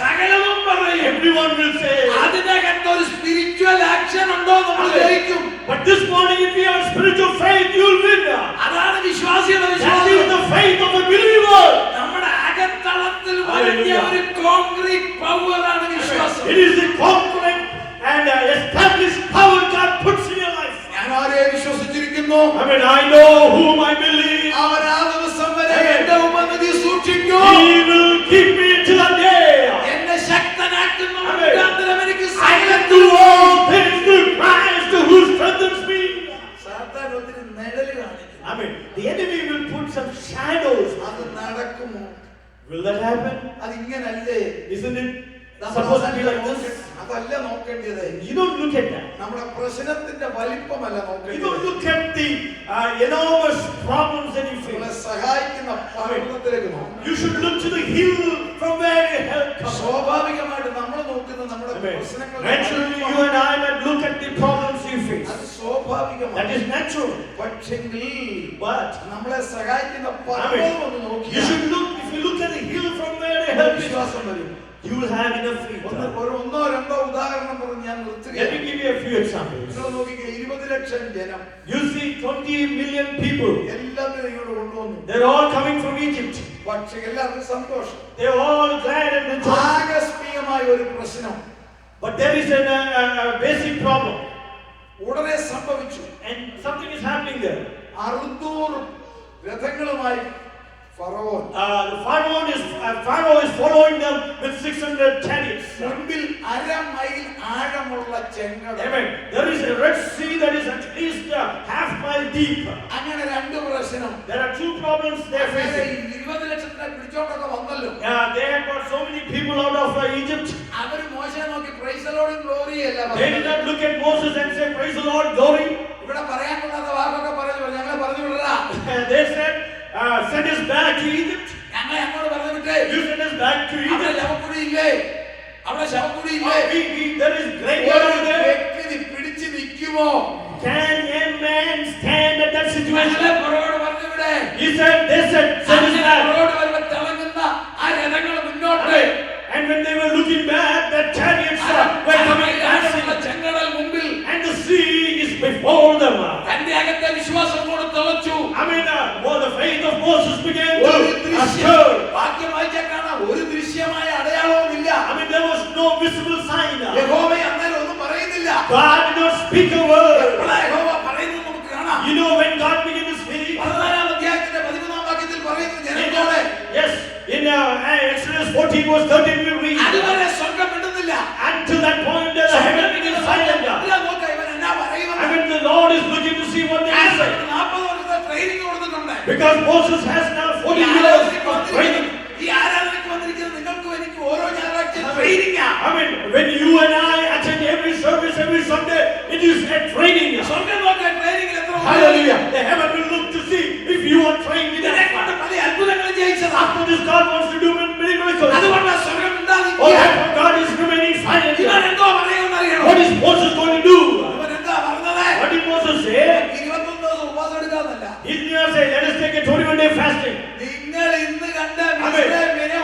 സകലവും പറയും. Everyone will say. അതിനകത്ത് ഒരു സ്പിരിച്വൽ ആക്ഷൻ ഉണ്ടോ നമ്മൾ ജയിക്കും. But this morning, if you have spiritual faith, you will win. അതാണ് വിശ്വാസിയുടെ That വിശ്വാസം. is the faith of a believer. നമ്മുടെ അകത്തളത്തിൽ വരുന്ന ഒരു കോൺക്രീറ്റ് പവറാണ് വിശ്വാസം. It is the concrete and established power God puts in your life. ഞാൻ ആരെ വിശ്വസിച്ചിരിക്കുന്നു? I mean, I know whom I believe. അവൻ ആ ദിവസം വരെ എന്റെ ഉപനിധി സൂക്ഷിക്കും. He will keep me till the day. എന്നെ ശക്തനാക്കുന്ന മുഖാന്തരം എനിക്ക് I can do all things through Christ who strengthens me. സാത്താൻ ഒത്തിരി നിഴല് കാണിക്കും. I mean, the enemy will put some shadows. അത് നടക്കുമോ? Will that happen? അതിങ്ങനല്ലേ? Isn't it supposed to be like this? അതല്ല നോക്കേണ്ടത്. You don't look at that. നമ്മുടെ പ്രശ്നത്തിന്റെ വലിപ്പമല്ല You നോക്കേണ്ടത്. don't look at the enormous problems that you നമ്മളെ face. സഹായിക്കുന്ന പർവ്വതത്തിലേക്ക് നോക്കണം. You should look to the hill from where your help comes. സ്വാഭാവികമായിട്ട് നമ്മൾ നോക്കുന്ന നമ്മുടെ പ്രശ്നങ്ങൾ Naturally, you and I might look at the problems you face. അത് സ്വാഭാവികമാണ്. That is natural. പക്ഷെങ്കിൽ But നമ്മളെ സഹായിക്കുന്ന പർവ്വതം ഒന്ന് you നോക്കിയാൽ should look, if you look at the hill from where your help is, വിശ്വാസം വരും. you will have enough faith. ഒന്നോ രണ്ടോ ഉദാഹരണം പറഞ്ഞ് ഞാൻ നിർത്തുകയാണ്. Let me give you a few examples. നിങ്ങൾ നോക്കിക്കേ, 20 ലക്ഷം ജനം You see 20 million people. എല്ലാവരും ഇങ്ങോട്ട് കൊണ്ടുവന്നു. They're all coming from Egypt. പക്ഷെ എല്ലാവർക്കും സന്തോഷം. They're all glad and rejoicing. ആകസ്മികമായ ഒരു പ്രശ്നം But there is a basic problem. ഉടനെ സംഭവിച്ചു. And something is happening there. 600 രഥങ്ങളുമായി ഫറവോൻ The Pharaoh is following them with 600 chariots. മുൻപിൽ 1/2 മൈൽ ആഴമുള്ള ചെങ്കടൽ. Amen. There is a Red Sea that is at least half mile deep. അങ്ങനെ രണ്ട് പ്രശ്നം. There are two problems they are facing. 20 ലക്ഷത്തിനെ പിടിച്ചോണ്ടൊക്കെ വന്നല്ലോ. They had got so many people out of Egypt. അവര് മോശയെ നോക്കി പ്രൈസ് ദി ലോർഡ് ഗ്ലോറി അല്ല They did not look at Moses and say, praise the Lord, glory. ഇവിടെ പറയാൻ കൊള്ളാത്ത വാക്കൊക്കെ പറഞ്ഞു ഞങ്ങളെ പറഞ്ഞു വിടടാ. They said, send us back to Egypt. ഞങ്ങളെ അങ്ങോട്ട് പറഞ്ഞു വിട്ടേ. You send us back to അവിടെ Egypt. ശവക്കുഴി ഇല്ലേ? അവിടെ ശവക്കുഴി ഇല്ലേ? There is great water there. വ്യക്തി പിടിച്ചു നിൽക്കുമോ? Can a man stand at that situation? ഞങ്ങളെ പുറകോട്ട് പറഞ്ഞു വിടേ. They said, send us back. പുറകോട്ട് വരുമ്പോ തിളങ്ങുന്ന ആ രഥങ്ങൾ മുന്നോട്ട്. And when they were looking back, the chariots were coming dancing. ചെങ്കടൽ മുമ്പിൽ. And the sea is before them. തന്റെ അകത്തെ വിശ്വാസം കൊണ്ട് തിളച്ചു. I mean, the faith of Moses began to stir. വാക്യം വായിച്ചാൽ കാണാം ഒരു ദൃശ്യമായ അടയാളവുമില്ല. I mean, there was no visible sign. യഹോവ അന്നേരം ഒന്നും പറയുന്നില്ല. God did not speak a word. എപ്പോഴാ യഹോവ പറയുന്നത് നമുക്ക് കാണാം. You know when God began to speak? 14-ാം അധ്യായത്തിന്റെ 13-ാം വാക്യത്തിൽ പറയുന്നു ജനത്തോടെ. Yes, in Exodus 14 verse 13 we read. അതുവരെ സ്വർഗ്ഗം മിണ്ടുന്നില്ല. Until that point the heaven became silent. നോക്കാം ഇവൻ എന്നാ പറയുന്നത്. I mean, the Lord is looking to see what they are saying. 40 വർഷത്തെ ട്രെയിനിങ് കൊടുത്തിട്ടുണ്ട്. Because Moses has now 40 years of training. ഈ ആരാധനയ്ക്ക് വന്നിരിക്കുന്നത് നിങ്ങൾക്കും എനിക്ക് ഓരോ ഞായറാഴ്ച ട്രെയിനിങ്ങാ. I mean, when you and I attend every service every Sunday, it is a training. സ്വർഗ്ഗം നോക്കാൻ ട്രെയിനിങ്ങിൽ എത്ര Hallelujah. The heaven will look to see if you are trained in ഇതിനെ കൊണ്ട് that. പല അത്ഭുതങ്ങളും ജയിച്ചതാ. After this, God wants to do many miracles. അതുകൊണ്ടാണ് സ്വർഗ്ഗം Oh, ഉണ്ടാകുന്നത്. therefore God is remaining silent. ഇവൻ എന്തോ പറയുമെന്ന് അറിയണം. What is Moses going to do? ഇവൻ എന്താ പറഞ്ഞത്? What did Moses say? 21 ദിവസം ഉപവാസം എടുക്കാന്നല്ല. He did not say, let us take a 21-day fasting. നിങ്ങൾ ഇന്ന് കണ്ട മിസ്രൈമിനെ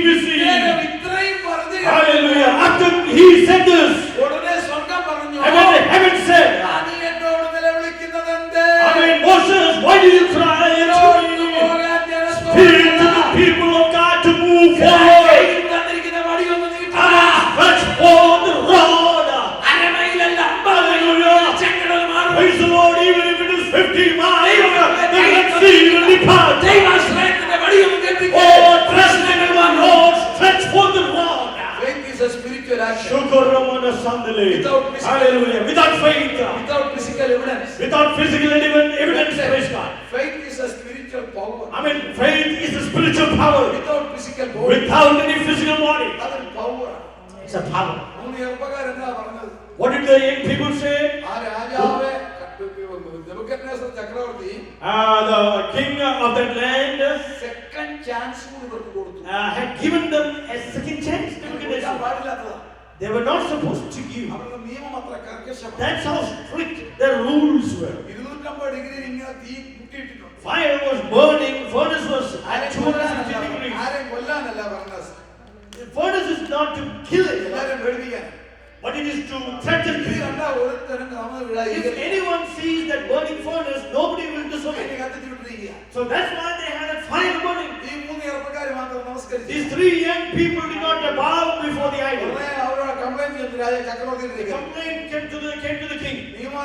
we see. ഇദ്ദേഹം ഇത്രയും പറഞ്ഞു Hallelujah. After he said this, ഉടനെ സ്വർഗ്ഗം പറഞ്ഞു, and when the heaven said, നീ എന്നോട് നിലവിളിക്കുന്നത് എന്ത്? Amen, Moses, why do you cry unto me? പോകാൻ ജനത്തോട് Speak to the people of God to move forward. കയ്യിൽ തന്നിരിക്കുന്ന വടിയൊന്ന് നീട്ടുക. Stretch forth the rod. അരമൈലല്ല, Hallelujah. ചെങ്കടൽ മാറും. Praise the Lord, even if it is 50 miles, the Red Sea will depart. ദൈവാശ്രയത്തിന്റെ വടിയൊന്ന് കേൾപ്പിക്കുക. Oh, trust in the Lord, stretch forth the rod. Faith is a spiritual action. Shukuramana Sandale. Without physical- Hallelujah. Without faith, Without physical evidence. without physical evidence, praise God. Faith is a spiritual power. I mean, faith is a spiritual power. Without physical body. Without any physical body, അതൊരു power. it's a power. മൂന്ന് ചെറുപ്പക്കാരെന്താ പറഞ്ഞത്? What did the young people say? ആ രാജാവ് Nebuchadnezzar ചക്രവർത്തി The king of that land second chance കൂടി ഇവർക്ക് കൊടുത്തു. had given them a second chance. കൊടുക്കാൻ പാടില്ലാത്തതാ. They were not supposed to give. അവരുടെ നിയമം അത്ര കർക്കശമാണ്. That's how strict their rules were. 250 ഡിഗ്രിയിൽ ഇങ്ങനെ തീ മുട്ടിയിട്ടിട്ടുണ്ട്. Fire was burning, furnace was at ആരെയും 250 degrees. കൊല്ലാനല്ല പറഞ്ഞത്, The furnace is not to kill it, എല്ലാരും പേടിപ്പിക്കാൻ. but it is to threaten ഇത് you. കണ്ടാ ഒരുത്തരും നമ്മൾ If anyone sees that burning furnace, nobody will disobey. കത്തിച്ചു വിട്ടിരിക്കുക. So that's why they had a fire burning. ഈ മൂന്ന് ചെറുപ്പക്കാർ മാത്രം നമസ്കരിച്ചു. These 3 young people did not bow before the idol. ഉടനെ അവരോട് കംപ്ലൈന്റ് ചെയ്തു രാജ ചക്രവർത്തി. Complaint came to the king. നിയമം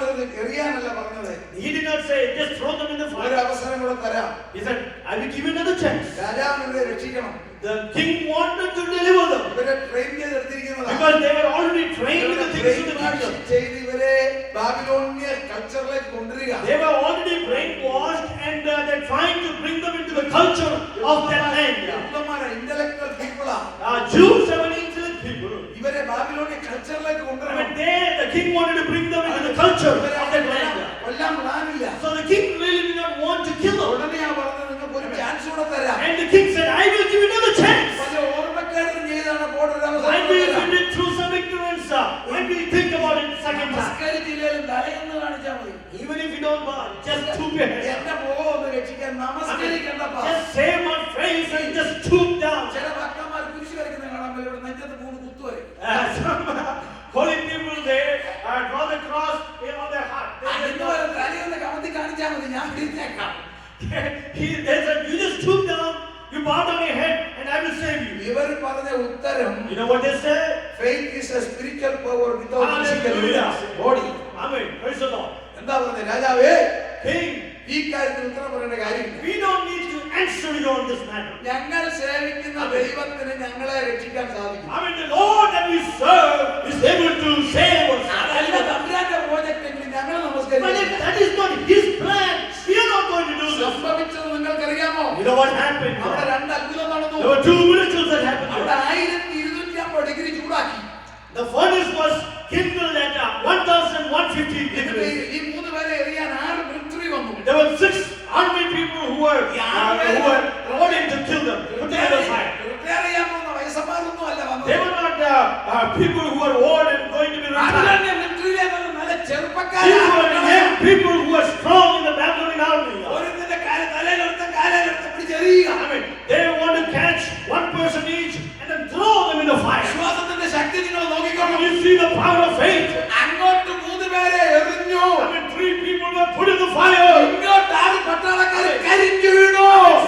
എറിയാനല്ല പറഞ്ഞത്, He did not say, just throw them in the ഒരു fire. അവസരം കൂടെ തരാം. He said, I will give you another chance. രാജാവിനെ ഇവരെ രക്ഷിക്കണം. The king wanted to deliver them ഇവരെ train ചെയ്തെടുത്തിരിക്കുന്നതാണ്. because they were already trained in the things of the kingdom. ചെയ്ത് ഇവരെ ബാബിലോണിയ കൾച്ചറിലേക്ക് കൊണ്ടുവരിക. They were already brainwashed and they're trying to bring them into the culture of that land. Intellectual പീപ്പിളാ. Jews are an intellect people. ഇവരെ Babylonia കൾച്ചറിലേക്ക് I കൊണ്ടുവരണം. mean, the king wanted to bring them into the culture of that land. കൊല്ലാൻ പ്ലാനില്ല. So the king really did not want to kill them. ഉടനെ ഞാൻ പറഞ്ഞത് നിങ്ങൾക്ക് ഒരു ചാൻസ് കൂടെ തരാം. And the king said, I will give you another chance. പല ഓർമ്മക്കേടും ചെയ്താണ് പോട്ടൊരു I അവസരം will തരാം. do it through some ignorance. When we think about it second time. നമസ്കരിച്ചില്ലേലും തലയെന്ന് കാണിച്ചാൽ മതി. Even if you don't bow, just stoop your head. എന്റെ മുഖം ഒന്ന് രക്ഷിക്കാൻ നമസ്കരിക്കണ്ടപ്പാ. Just save my face and just stoop down. ചില ഭക്തന്മാർ കുരിശ് വരയ്ക്കുന്ന കാണാൻ ഇവിടെ നെഞ്ചത്ത് 3 കുത്തു വരും. Some holy people, they draw the cross on their heart. ഇതുപോലെ തലയൊന്ന് കമത്തി കാണിച്ചാൽ മതി, ഞാൻ പിടിച്ചേക്കാം. They said, you just stoop down, you bow down your head, and I will save you. ഇവർ പറഞ്ഞ ഉത്തരം, You know what they said? faith is a spiritual power without physical Hallelujah. body. Amen. Praise the Lord. എന്താ പറഞ്ഞത്? രാജാവേ, King, ഈ കാര്യത്തിൽ ഉത്തരം പറയേണ്ട കാര്യമില്ല. we don't need to answer you on this matter. ഞങ്ങൾ സേവിക്കുന്ന ദൈവത്തിന് ഞങ്ങളെ രക്ഷിക്കാൻ സാധിക്കും. I mean, the Lord that we serve is able to save us. അതല്ല തമ്പുരാന്റെ പ്രോജക്റ്റ് എങ്കിൽ ഞങ്ങൾ But നമസ്കരിക്കും. if that is not His plan, we are not going to do this. സംഭവിച്ചത് നിങ്ങൾക്കറിയാമോ? You know what happened? അവിടെ 2 അത്ഭുതം നടന്നു. There were 2 miracles that happened അവിടെ here. 1250 ഡിഗ്രി ചൂടാക്കി. The furnace was kindled at 1150 എന്നിട്ട് degrees. ഈ 3 പേരെ എറിയാൻ 6 മിലിറ്ററി വന്നു. There were 6 army people who were wanting to kill them. Put them in the fire. Retire ചെയ്യാൻ പോകുന്ന വയസ്സന്മാരൊന്നും അല്ല വന്നത്. They were not people who were old and going to be retired. അതിലെ മിലിറ്ററിയിലേക്ക് വന്ന നല്ല These ചെറുപ്പക്കാരാണ്. were young people who were strong in the Babylonian army. ഓരോരുത്തരുടെ തലയിലെടുത്ത കാലിലെടുത്ത് പിടിച്ചെറിയുക. I mean, they want to catch 1 person each and then throw them in the fire. വിശ്വാസത്തിന്റെ ശക്തി നിങ്ങൾ നോക്കിക്കോളൂ. You see the power of faith. അങ്ങോട്ട് 3 പേരെ എറിഞ്ഞു. I mean, 3 people were put in the fire. ഇങ്ങോട്ട് 6 പട്ടാളക്കാർ കരിഞ്ഞു വീണു.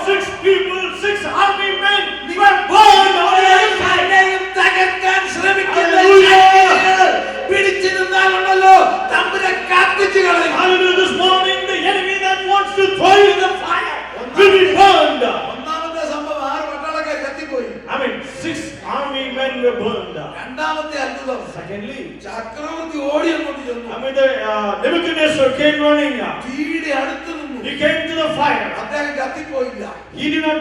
6 people, 6 army men were burned on the other side. തന്നെയും തകർക്കാൻ ശ്രമിക്കുന്ന Hallelujah. ശക്തികൾ പിടിച്ചു നിന്നാലുണ്ടല്ലോ തമ്പുരാൻ കത്തിച്ചു കളയും. Hallelujah. This morning, the enemy that wants to throw you in the fire will be burned. ഒന്നാമത്തെ സംഭവം 6 പട്ടാളക്കാർ കത്തിപ്പോയി. I mean, 6 army men were burned. രണ്ടാമത്തെ അത്ഭുതം, Secondly, ചക്രവർത്തി ഓടി അങ്ങോട്ട് ചെന്നു. I mean, the Nebuchadnezzar came running. തീയുടെ അടുത്ത് നിന്നു. He came to the fire. അദ്ദേഹം കത്തിപ്പോയില്ല. He did not,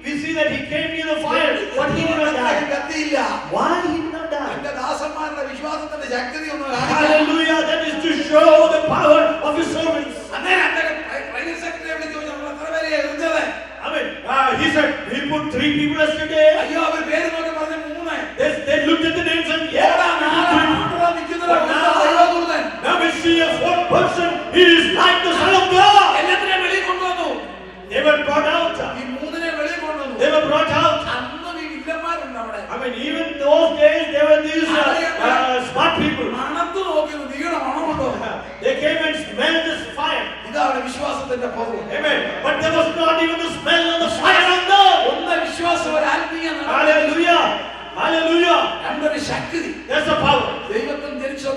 we see that he came near the fire, but he did not അദ്ദേഹം die. കത്തിയില്ല. Why he did not die? എന്റെ ദാസന്മാരുടെ വിശ്വാസത്തിന്റെ ശക്തി ഒന്ന് കാണിക്കാം. Hallelujah, that is to show the power of his servants. അന്നേരം അദ്ദേഹം private സെക്രട്ടറിയെ വിളിച്ചു ചോദിച്ചു, നമ്മൾ എത്ര പേരെ എറിഞ്ഞത്? I mean, he said, we put 3 people yesterday. അയ്യോ, അവർ പേര് നോക്കി പറഞ്ഞു 3. They looked at the names and ഏടാ, yeah, നാലാ, നിൽക്കുന്നതാ, ദൈവദൂതൻ. now we see a 4th person. He is like the Son of God. എല്ലാത്തിനെയും വെളിയിൽ കൊണ്ടുവന്നു. They were brought out. ഈ 3 വെളിയിൽ കൊണ്ടുവന്നു. They were brought out. അന്നും ഈ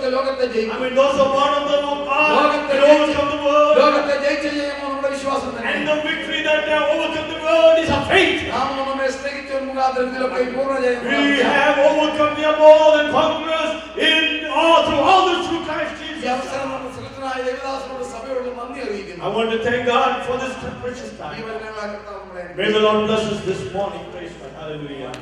വിശ്വസിച്ചവർക്ക് ലോകത്തെ I ജയിക്കും. mean, those who are born of the Lord God will overcome the world. ലോകത്തെ ജയിച്ച ജയമോ നമ്മുടെ വിശ്വാസം തന്നെ. And the victory that they have overcome the world is our faith. നാം നമ്മെ സ്നേഹിച്ചവർ മുഖാന്തരം ഇതിലൊക്കെ പൂർണ്ണ ജയം We പ്രാപിക്കാം. have overcome, we are more than conquerors through all this through Christ ഈ Jesus. അവസരം നമ്മുടെ സുഹൃത്തിനായ ദേവദാസനോട് സഭയോട് നന്ദി അറിയിക്കുന്നു. I want to thank God for this precious ഈ time. വചനങ്ങളാൽ കർത്താവ് നമ്മളെ May the Lord bless us this morning. Praise God. Hallelujah.